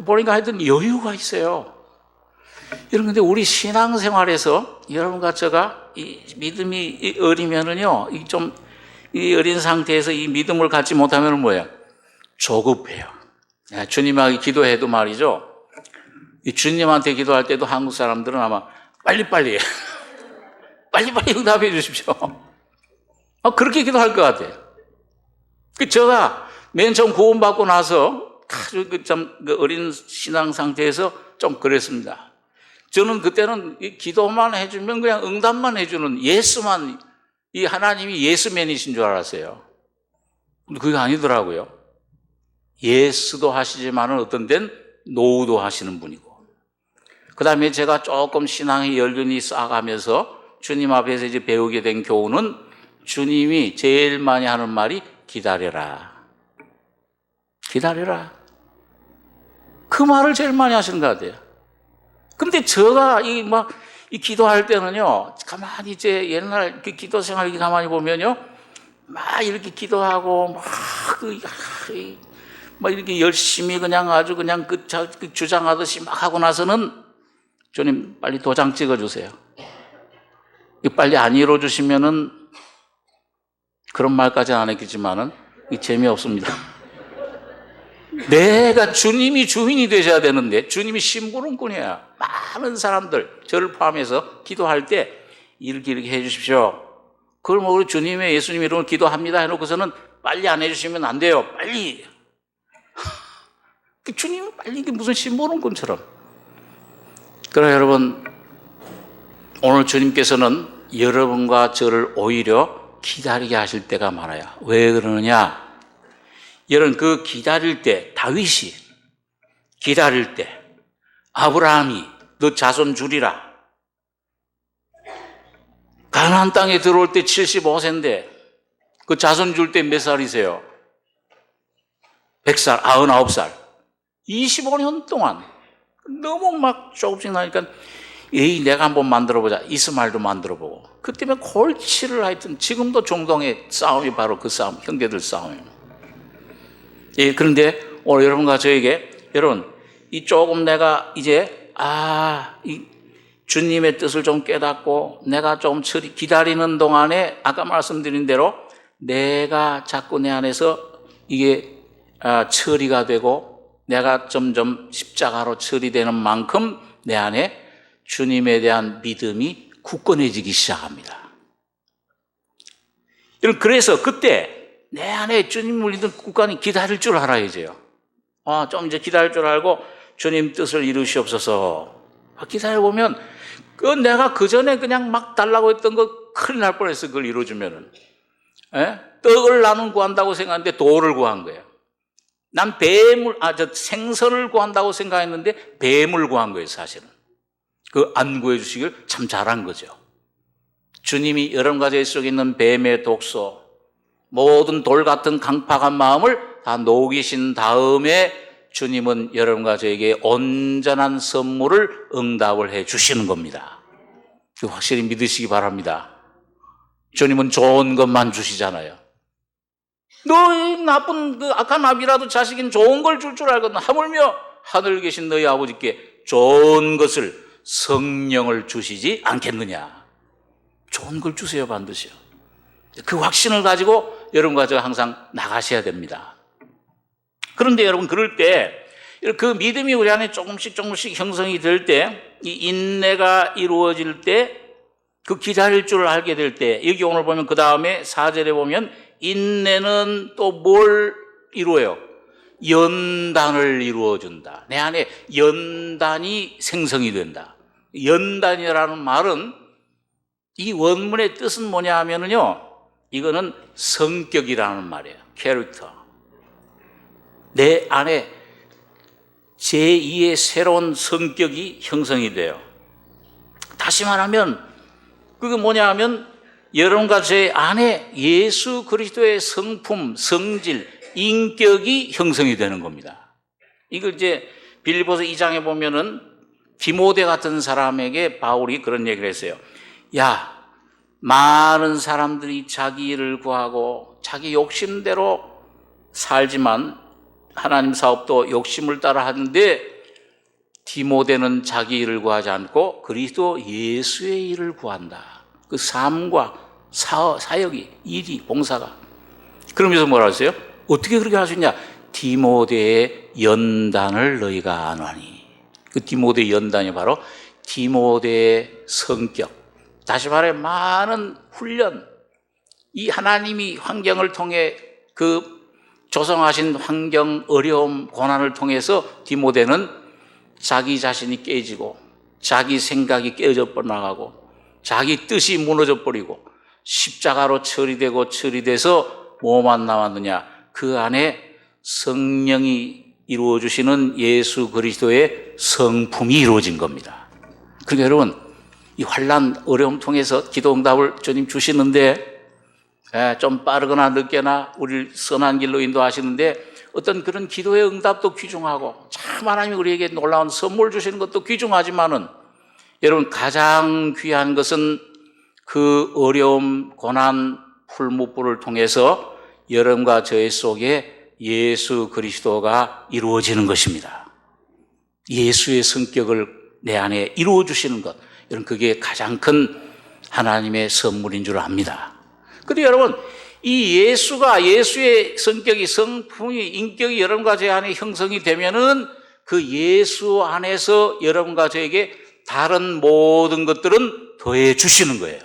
보니까 하여튼 여유가 있어요. 여러분, 근데 우리 신앙생활에서 여러분과 제가 이 믿음이 어리면은요, 이 어린 상태에서 이 믿음을 갖지 못하면 뭐예요? 조급해요. 주님에게 기도해도 말이죠. 이 주님한테 기도할 때도 한국 사람들은 아마 빨리빨리 응답해 주십시오. 그렇게 기도할 것 같아요. 제가 맨 처음 구원받고 나서 아주 어린 신앙 상태에서 좀 그랬습니다. 저는 그때는 기도만 해주면 그냥 응답만 해주는 예수만, 이 하나님이 예수맨이신 줄 알았어요. 근데 그게 아니더라고요. 예수도 하시지만은 어떤 데는 노우도 하시는 분이고. 그 다음에 제가 조금 신앙의 연륜이 쌓아가면서 주님 앞에서 이제 배우게 된 교훈은 주님이 제일 많이 하는 말이 기다려라. 기다려라. 그 말을 제일 많이 하시는 것 같아요. 근데 제가 이 기도할 때는요, 가만히 이제 옛날 그 기도 생활 이렇게 가만히 보면요, 막 이렇게 기도하고, 막 이렇게 열심히 그냥 아주 그냥 그 주장하듯이 막 하고 나서는 주님 빨리 도장 찍어주세요. 빨리 안 이루어주시면은 그런 말까지는 안 했겠지만은 재미없습니다. 내가 주님이 주인이 되셔야 되는데 주님이 심부름꾼이야. 많은 사람들 저를 포함해서 기도할 때 이렇게 해주십시오. 그걸 뭐 우리 주님의 예수님 이름으로 기도합니다 해놓고서는 빨리 안 해주시면 안 돼요. 빨리. 주님은 빨리 이게 무슨 심부름꾼처럼. 그러나 여러분, 오늘 주님께서는 여러분과 저를 오히려 기다리게 하실 때가 많아요. 왜 그러느냐? 여러분, 그 기다릴 때, 다윗이 기다릴 때, 아브라함이 너 자손 줄이라. 가나안 땅에 들어올 때 75세인데 그 자손 줄 때 몇 살이세요? 100살, 99살. 25년 동안 너무 막 조금씩 나니까 내가 한번 만들어보자. 이스마엘도 만들어보고. 그 때문에 골치를 하여튼 지금도 중동의 싸움이 바로 그 싸움, 형제들 싸움입니다. 그런데 오늘 여러분과 저에게 여러분 이 조금 내가 이제 이 주님의 뜻을 좀 깨닫고 내가 좀 기다리는 동안에 아까 말씀드린 대로 내가 자꾸 내 안에서 이게 처리가 되고 내가 점점 십자가로 처리되는 만큼 내 안에 주님에 대한 믿음이 굳건해지기 시작합니다. 여러분, 그래서 그때 내 안에 주님을 믿는 굳건히 기다릴 줄 알아야죠. 좀 이제 기다릴 줄 알고 주님 뜻을 이루시옵소서. 기다려보면 내가 그 전에 그냥 막 달라고 했던 거 큰일 날 뻔했어. 그걸 이루어주면은. 떡을 나는 구한다고 생각했는데 돌을 구한 거예요. 난 생선을 구한다고 생각했는데 뱀을 구한 거예요, 사실은. 안 구해주시길 참 잘한 거죠. 주님이 여러분과 제 속에 있는 뱀의 독소, 모든 돌 같은 강팍한 마음을 다 녹이신 다음에 주님은 여러분과 저에게 온전한 선물을 응답을 해 주시는 겁니다. 확실히 믿으시기 바랍니다. 주님은 좋은 것만 주시잖아요. 너희 나쁜 악한 아비라도 자식인 좋은 걸 줄 알거든. 하물며 하늘 계신 너희 아버지께 좋은 것을 성령을 주시지 않겠느냐. 좋은 걸 주세요, 반드시요. 그 확신을 가지고 여러분과 제가 항상 나가셔야 됩니다. 그런데 여러분, 그럴 때 그 믿음이 우리 안에 조금씩 형성이 될 때, 이 인내가 이루어질 때, 그 기다릴 줄 알게 될 때, 여기 오늘 보면 그 다음에 4절에 보면 인내는 또 뭘 이루어요? 연단을 이루어준다. 내 안에 연단이 생성이 된다. 연단이라는 말은 이 원문의 뜻은 뭐냐 하면은요, 이거는 성격이라는 말이에요. 캐릭터. 내 안에 제2의 새로운 성격이 형성이 돼요. 다시 말하면 그게 뭐냐 하면 여러분과 제 안에 예수 그리스도의 성품, 성질, 인격이 형성이 되는 겁니다. 이걸 이제 빌립보서 2장에 보면은 디모데 같은 사람에게 바울이 그런 얘기를 했어요. 야, 많은 사람들이 자기 일을 구하고 자기 욕심대로 살지만 하나님 사업도 욕심을 따라 하는데 디모데는 자기 일을 구하지 않고 그리스도 예수의 일을 구한다. 그 삶과 사역이, 일이, 봉사가. 그러면서 뭐라 했어요? 어떻게 그렇게 할 수 있냐? 디모데의 연단을 너희가 아노니. 그 디모데의 연단이 바로 디모데의 성격. 다시 말해 많은 훈련, 이 하나님이 환경을 통해 그 조성하신 환경, 어려움, 고난을 통해서 디모데는 자기 자신이 깨지고 자기 생각이 깨져 나가고 자기 뜻이 무너져 버리고 십자가로 처리돼서 뭐만 남았느냐? 그 안에 성령이 이루어주시는 예수 그리스도의 성품이 이루어진 겁니다. 그러니까 여러분, 이 환난, 어려움 통해서 기도 응답을 주님 주시는데 좀 빠르거나 늦게나 우리를 선한 길로 인도하시는데 어떤 그런 기도의 응답도 귀중하고 참 하나님이 우리에게 놀라운 선물 주시는 것도 귀중하지만은 여러분, 가장 귀한 것은 그 어려움, 고난, 풀무불을 통해서 여러분과 저의 속에 예수 그리스도가 이루어지는 것입니다. 예수의 성격을 내 안에 이루어 주시는 것, 여러분, 그게 가장 큰 하나님의 선물인 줄 압니다. 그런데 여러분, 이 예수의 성격이, 성품이, 인격이 여러분과 제 안에 형성이 되면은 그 예수 안에서 여러분과 저에게 다른 모든 것들은 더해 주시는 거예요.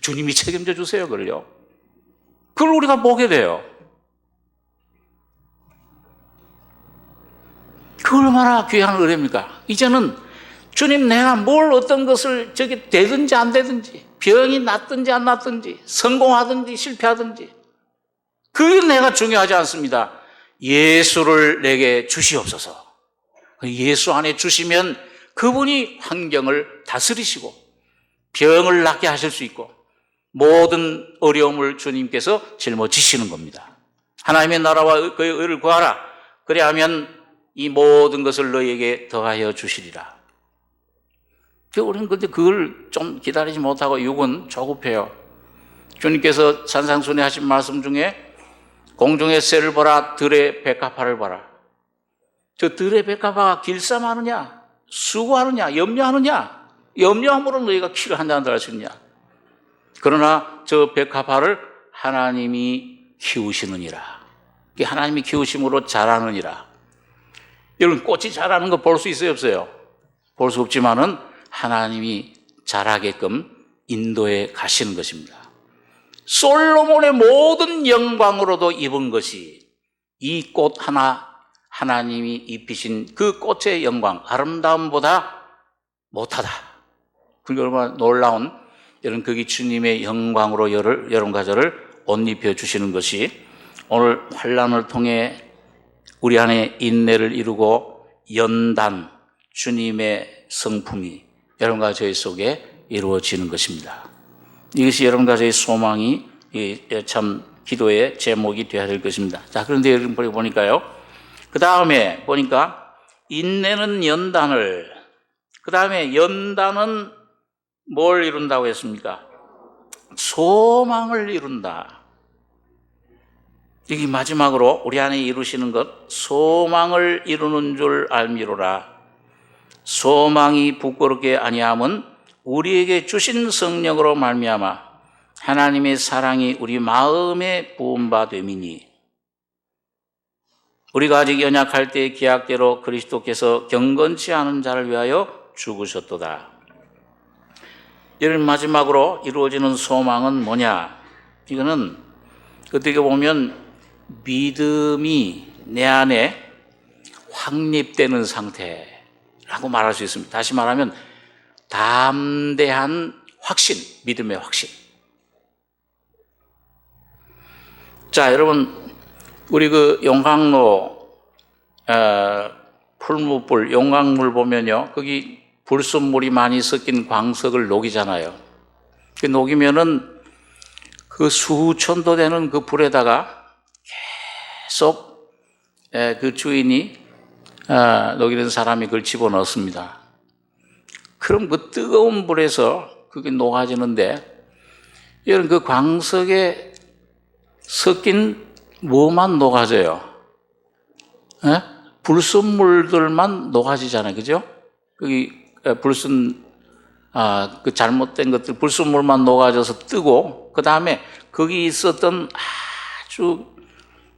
주님이 책임져 주세요, 그걸요. 그걸 우리가 보게 돼요. 그 얼마나 귀한 은혜입니까? 이제는 주님, 내가 뭘 어떤 것을 저게 되든지 안 되든지, 병이 낫든지 안 낫든지, 성공하든지 실패하든지, 그게 내가 중요하지 않습니다. 예수를 내게 주시옵소서. 예수 안에 주시면 그분이 환경을 다스리시고 병을 낫게 하실 수 있고 모든 어려움을 주님께서 짊어지시는 겁니다. 하나님의 나라와 그의 의를 구하라. 그래야면 이 모든 것을 너희에게 더하여 주시리라. 우리는 근데 그걸 좀 기다리지 못하고 육은 조급해요. 주님께서 산상순회 하신 말씀 중에 공중의 새를 보라, 들의 백합화를 보라. 저 들의 백합화가 길쌈하느냐, 수고하느냐, 염려하느냐? 염려함으로 너희가 키를 한잔 할 수 있느냐? 그러나 저 백합화를 하나님이 키우시느니라. 하나님이 키우심으로 자라느니라. 여러분, 꽃이 자라는 거 볼 수 있어요, 없어요? 볼 수 없지만은 하나님이 자라게끔 인도해 가시는 것입니다. 솔로몬의 모든 영광으로도 입은 것이 이 꽃 하나, 하나님이 입히신 그 꽃의 영광, 아름다움보다 못하다. 그게 얼마나 놀라운, 여러분, 그게 주님의 영광으로 여러분과 저를 옷 입혀 주시는 것이 오늘 환난을 통해 우리 안에 인내를 이루고 연단, 주님의 성품이 여러분과 저희 속에 이루어지는 것입니다. 이것이 여러분과 저희 소망이 참 기도의 제목이 되어야 될 것입니다. 자, 그런데 여러분 보니까요, 그 다음에 보니까 인내는 연단을, 그 다음에 연단은 뭘 이룬다고 했습니까? 소망을 이룬다. 여기 마지막으로 우리 안에 이루시는 것, 소망을 이루는 줄 알미로라. 소망이 부끄럽게 아니함은 우리에게 주신 성령으로 말미암아 하나님의 사랑이 우리 마음에 부은 바 됨이니 우리가 아직 연약할 때의 기약대로 그리스도께서 경건치 않은 자를 위하여 죽으셨도다. 이런 마지막으로 이루어지는 소망은 뭐냐? 이거는 어떻게 보면 믿음이 내 안에 확립되는 상태라고 말할 수 있습니다. 다시 말하면 담대한 확신, 믿음의 확신. 자, 여러분, 우리 그 용광로, 풀무불, 용광물 보면요, 거기 불순물이 많이 섞인 광석을 녹이잖아요. 그 녹이면은 그 수천도 되는 그 불에다가 계속 그 주인이 녹이는 사람이 그걸 집어넣습니다. 그럼 그 뜨거운 불에서 그게 녹아지는데 이런 그 광석에 섞인 뭐만 녹아져요? 불순물들만 녹아지잖아요. 그죠? 거기 그 잘못된 것들, 불순물만 녹아져서 뜨고, 그 다음에 거기 있었던 아주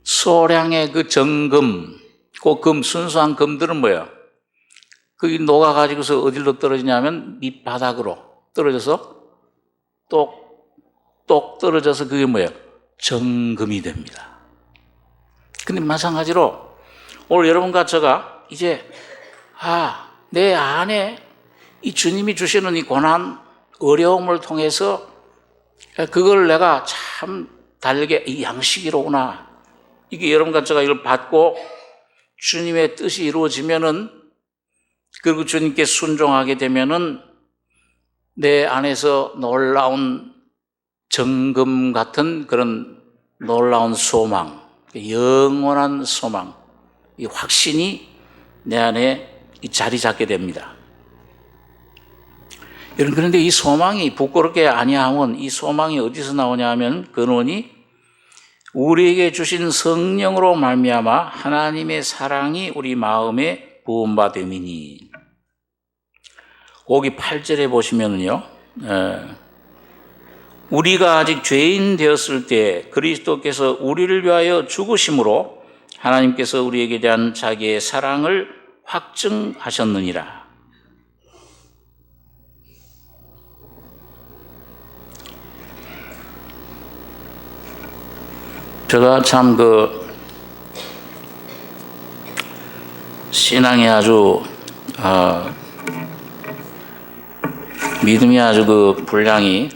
소량의 그 정금, 그 순수한 금들은 뭐예요? 거기 녹아가지고서 어디로 떨어지냐면 밑바닥으로 떨어져서 똑 떨어져서 그게 뭐예요? 정금이 됩니다. 근데 마찬가지로 오늘 여러분과 제가 이제 내 안에 이 주님이 주시는 이 고난, 어려움을 통해서 그걸 내가 참 달게 이 양식이로구나. 이게 여러분과 제가 이걸 받고 주님의 뜻이 이루어지면은, 그리고 주님께 순종하게 되면은 내 안에서 놀라운 정금 같은 그런 놀라운 소망, 영원한 소망, 이 확신이 내 안에 자리 잡게 됩니다. 여러분, 그런데 이 소망이 부끄럽게 아니하면 이 소망이 어디서 나오냐 하면 근원이 우리에게 주신 성령으로 말미암아 하나님의 사랑이 우리 마음에 부은 바 됨이니. 거기 8절에 보시면은요, 우리가 아직 죄인 되었을 때 그리스도께서 우리를 위하여 죽으심으로 하나님께서 우리에게 대한 자기의 사랑을 확증하셨느니라. 제가 참 신앙이 아주 믿음이 아주 분량이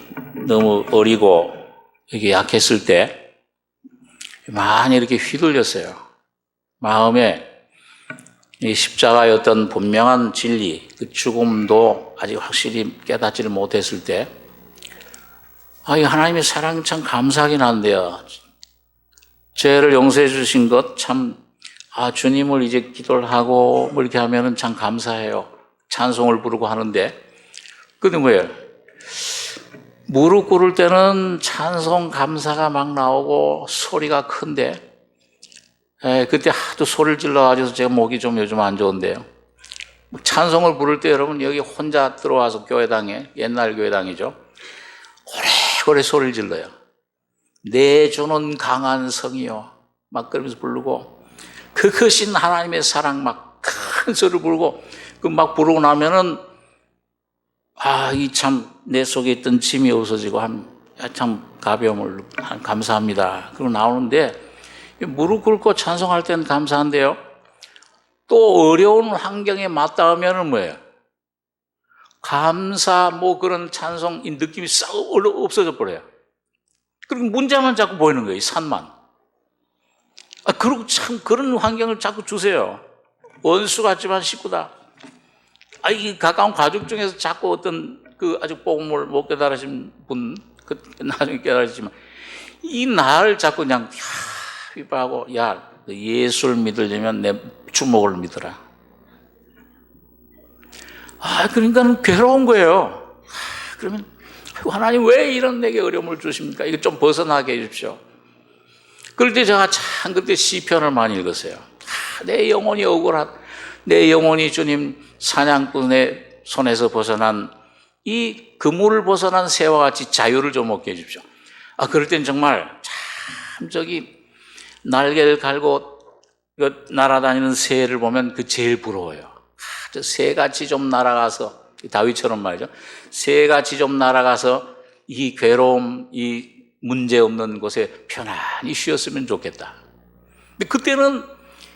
너무 어리고 이게 약했을 때 많이 이렇게 휘둘렸어요. 마음에 이 십자가의 어떤 분명한 진리, 그 죽음도 아직 확실히 깨닫지를 못했을 때, 이 하나님의 사랑이 참 감사하긴 한데요. 죄를 용서해 주신 것 참, 주님을 이제 기도를 하고 뭐 이렇게 하면은 참 감사해요. 찬송을 부르고 하는데, 근데 뭐예요? 무릎 꿇을 때는 찬송 감사가 막 나오고 소리가 큰데, 그때 하도 소리를 질러가지고 제가 목이 좀 요즘 안 좋은데요. 찬송을 부를 때 여러분 여기 혼자 들어와서 교회당에, 옛날 교회당이죠. 오래오래 소리를 질러요. 내 주는 강한 성이요. 막 그러면서 부르고, 그 크신 하나님의 사랑 막 큰 소리를 부르고, 그 막 부르고 나면은, 이 참 내 속에 있던 짐이 없어지고, 참 가벼움을, 감사합니다. 그러고 나오는데, 무릎 꿇고 찬송할 때는 감사한데요. 또 어려운 환경에 맞닿으면은 뭐예요? 감사, 그런 찬송, 이 느낌이 싹 없어져 버려요. 그리고 문제만 자꾸 보이는 거예요, 이 산만. 그리고 참 그런 환경을 자꾸 주세요. 원수 같지만 식구다. 이 가까운 가족 중에서 자꾸 어떤 아직 복음을 못 깨달으신 분, 나중에 깨달으시지만, 이 나를 자꾸 그냥, 휘바하고, 예수를 믿으려면 내 주목을 믿어라. 그러니까 괴로운 거예요. 그러면, 하나님 왜 이런 내게 어려움을 주십니까? 이거 좀 벗어나게 해주십시오. 그럴 때 제가 참 그때 시편을 많이 읽었어요. 내 영혼이 억울하다. 내 영혼이 주님 사냥꾼의 손에서 벗어난 이 그물을 벗어난 새와 같이 자유를 좀 얻게 해주십시오. 그럴 땐 정말 참 날개를 갈고 날아다니는 새를 보면 제일 부러워요. 저 새같이 좀 날아가서, 다윗처럼 말이죠. 새같이 좀 날아가서 이 괴로움, 이 문제 없는 곳에 편안히 쉬었으면 좋겠다. 근데 그때는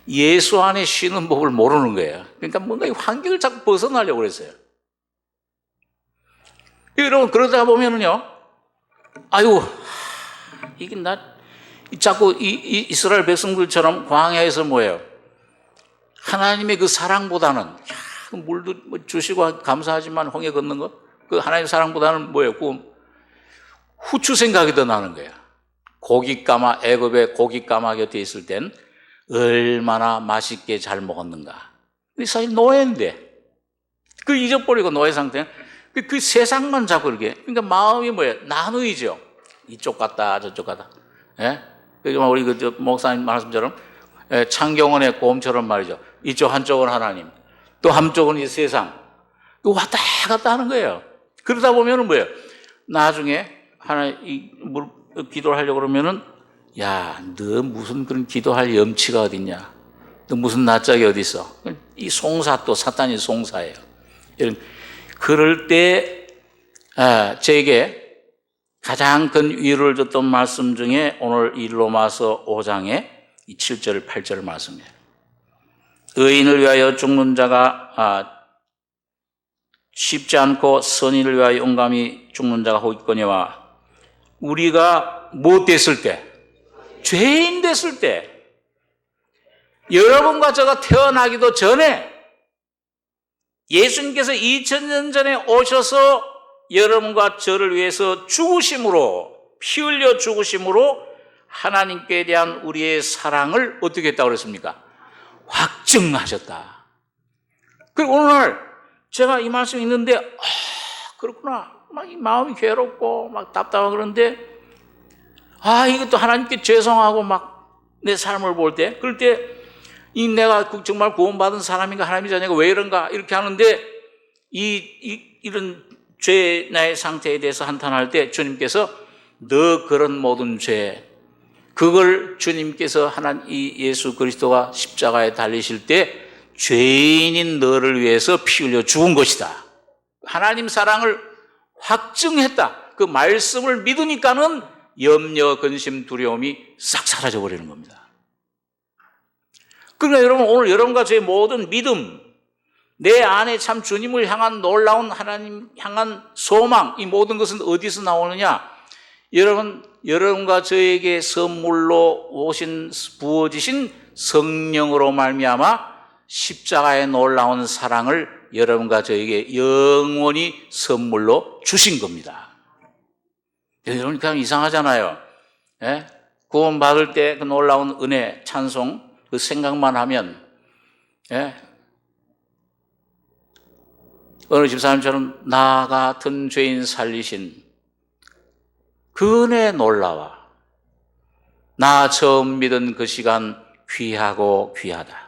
예수 안에 쉬는 법을 모르는 거예요. 그러니까 뭔가 이 환경을 자꾸 벗어나려고 그랬어요. 여러분, 그러다 보면은요, 이게 자꾸 이스라엘 백성들처럼 광야에서 뭐예요? 하나님의 그 사랑보다는, 물도 주시고 감사하지만 홍해 걷는 거? 그 하나님의 사랑보다는 뭐예요? 후추 생각이 더 나는 거예요. 애굽에 고깃가마 곁에 있을 땐 얼마나 맛있게 잘 먹었는가. 사실 노예인데, 잊어버리고 노예 상태. 그 세상만 자꾸 이렇게. 그러니까 마음이 뭐예요? 나누이죠. 이쪽 갔다, 저쪽 갔다. 예? 우리 목사님 말씀처럼, 창경원의 곰처럼 말이죠. 이쪽 한쪽은 하나님, 또 한쪽은 이 세상. 왔다 갔다 하는 거예요. 그러다 보면은 뭐예요? 나중에 기도를 하려고 그러면은, 야, 너 무슨 그런 기도할 염치가 어딨냐? 너 무슨 낯짝이 어딨어? 이 또 사탄이 송사예요. 그럴 때, 제게 가장 큰 위로를 줬던 말씀 중에 오늘 이 로마서 5장의 이 7절, 8절 말씀이에요. 의인을 위하여 죽는 자가 쉽지 않고 선인을 위하여 용감히 죽는 자가 혹 있거니와, 우리가 못 됐을 때, 죄인 됐을 때, 여러분과 제가 태어나기도 전에 예수님께서 2000년 전에 오셔서 여러분과 저를 위해서 피 흘려 죽으심으로 하나님께 대한 우리의 사랑을 어떻게 했다고 그랬습니까? 확증하셨다. 그리고 오늘 제가 이 말씀이 있는데, 그렇구나. 막 이 마음이 괴롭고 막 답답하고 그런데, 이것도 하나님께 죄송하고 막 내 삶을 볼 때, 그럴 때 내가 정말 구원받은 사람인가, 하나님의 자녀가 왜 이런가 이렇게 하는데, 이런 죄 나의 상태에 대해서 한탄할 때 주님께서 너 그런 모든 죄, 그걸 주님께서 예수 그리스도가 십자가에 달리실 때 죄인인 너를 위해서 피 흘려 죽은 것이다. 하나님 사랑을 확증했다. 그 말씀을 믿으니까는 염려, 근심, 두려움이 싹 사라져 버리는 겁니다. 그러니까 여러분, 오늘 여러분과 저의 모든 믿음, 내 안에 참 주님을 향한 놀라운 하나님 향한 소망, 이 모든 것은 어디서 나오느냐? 여러분과 저에게 선물로 부어지신 성령으로 말미암아 십자가의 놀라운 사랑을 여러분과 저에게 영원히 선물로 주신 겁니다. 여러분, 그냥 이상하잖아요. 예? 구원받을 때 그 놀라운 은혜, 찬송, 그 생각만 하면, 예? 어느 집사님처럼 나 같은 죄인 살리신 그 은혜에 놀라와. 나 처음 믿은 그 시간 귀하고 귀하다.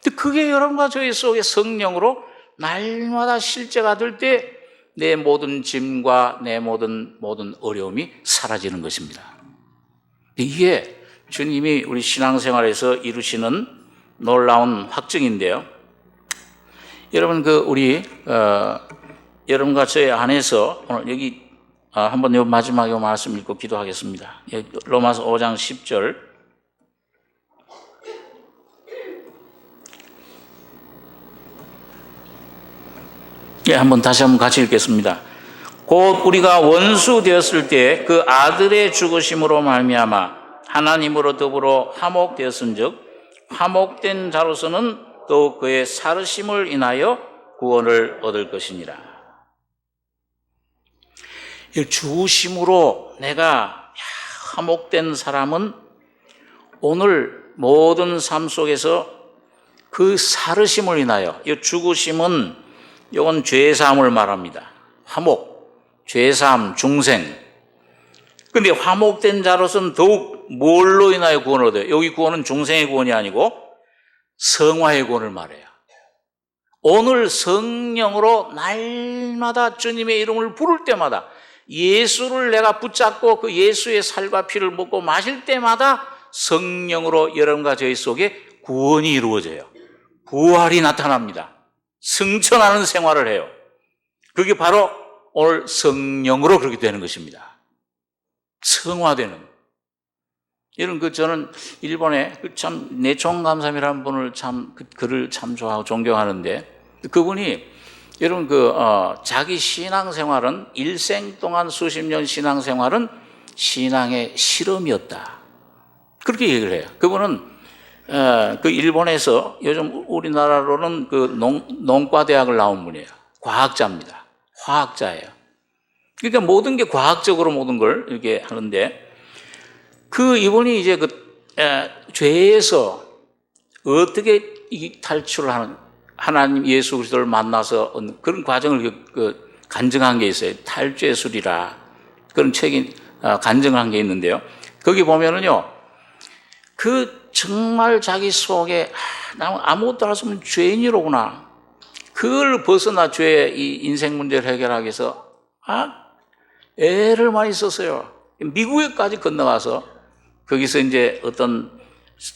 근데 그게 여러분과 저희 속에 성령으로 날마다 실제가 될 때 내 모든 짐과 내 모든 어려움이 사라지는 것입니다. 이게 주님이 우리 신앙생활에서 이루시는 놀라운 확증인데요. 여러분, 여러분과 저의 안에서 오늘 여기 한번 요 마지막에 말씀 읽고 기도하겠습니다. 로마서 5장 10절. 한번 다시 한번 같이 읽겠습니다. 곧 우리가 원수 되었을 때 그 아들의 죽으심으로 말미암아 하나님으로 더불어 화목되었은즉 화목된 자로서는 또 그의 살으심을 인하여 구원을 얻을 것이니라. 죽으심으로 내가 화목된 사람은 오늘 모든 삶 속에서 그 살으심을 인하여, 이 죽으심은 이건 죄사함을 말합니다. 화목, 죄사함, 중생. 근데 화목된 자로서는 더욱 뭘로 인하여 구원을 얻어요? 여기 구원은 중생의 구원이 아니고 성화의 구원을 말해요. 오늘 성령으로 날마다 주님의 이름을 부를 때마다 예수를 내가 붙잡고 그 예수의 살과 피를 먹고 마실 때마다 성령으로 여러분과 저희 속에 구원이 이루어져요. 부활이 나타납니다. 승천하는 생활을 해요. 그게 바로 오늘 성령으로 그렇게 되는 것입니다. 성화되는. 이런 저는 일본에 참 내총 감삼이라는 분을 그를 참 좋아하고 존경하는데, 그분이 여러분 자기 신앙생활은 일생 동안 수십 년 신앙생활은 신앙의 실험이었다. 그렇게 얘기를 해요. 그분은 그 일본에서 요즘 우리나라로는 농과대학을 나온 분이에요. 과학자입니다. 화학자예요. 그러니까 모든 게 과학적으로 모든 걸 이렇게 하는데, 이분이 이제 죄에서 어떻게 탈출을 하는, 하나님 예수 그리스도를 만나서 그런 과정을 간증한 게 있어요. 탈죄술이라 그런 책이 간증한 게 있는데요. 거기 보면은요, 정말 자기 속에 나 아무것도 할 수 없는 죄인이로구나. 그걸 벗어나 죄의 이 인생 문제를 해결하기 위해서 애를 많이 썼어요. 미국에까지 건너가서 거기서 이제 어떤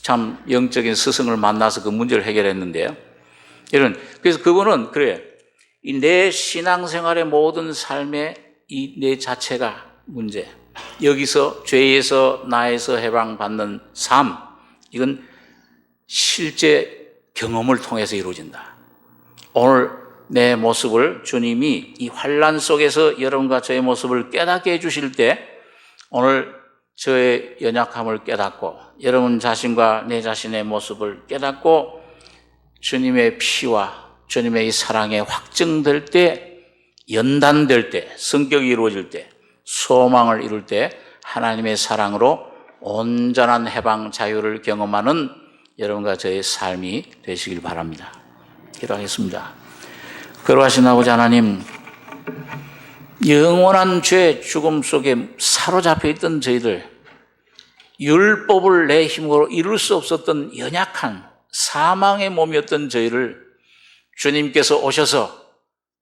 참 영적인 스승을 만나서 그 문제를 해결했는데요. 그래서 그분은 그래요. 내 신앙생활의 모든 삶의 이 내 자체가 문제. 여기서 죄에서 나에서 해방받는 삶, 이건 실제 경험을 통해서 이루어진다. 오늘 내 모습을 주님이 이 환난 속에서 여러분과 저의 모습을 깨닫게 해주실 때, 오늘 저의 연약함을 깨닫고 여러분 자신과 내 자신의 모습을 깨닫고 주님의 피와 주님의 이 사랑에 확증될 때, 연단될 때, 성격이 이루어질 때, 소망을 이룰 때 하나님의 사랑으로 온전한 해방 자유를 경험하는 여러분과 저의 삶이 되시길 바랍니다. 기도하겠습니다. 거룩하신 아버지 하나님, 영원한 죄, 죽음 속에 사로잡혀 있던 저희들, 율법을 내 힘으로 이룰 수 없었던 연약한 사망의 몸이었던 저희를 주님께서 오셔서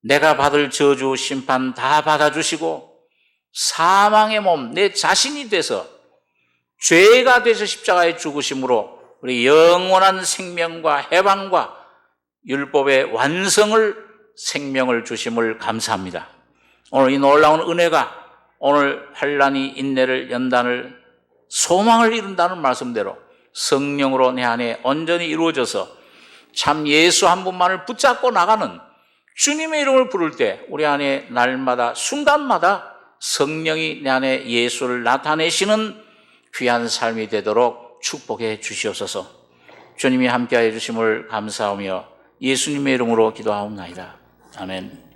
내가 받을 저주, 심판 다 받아주시고 사망의 몸, 내 자신이 돼서 죄가 돼서 십자가에 죽으심으로 우리 영원한 생명과 해방과 율법의 완성을, 생명을 주심을 감사합니다. 오늘 이 놀라운 은혜가 오늘 환난이 인내를, 연단을, 소망을 이룬다는 말씀대로 성령으로 내 안에 온전히 이루어져서 참 예수 한 분만을 붙잡고 나가는 주님의 이름을 부를 때 우리 안에 날마다 순간마다 성령이 내 안에 예수를 나타내시는 귀한 삶이 되도록 축복해 주시옵소서. 주님이 함께하여 주심을 감사하며 예수님의 이름으로 기도하옵나이다. 아멘.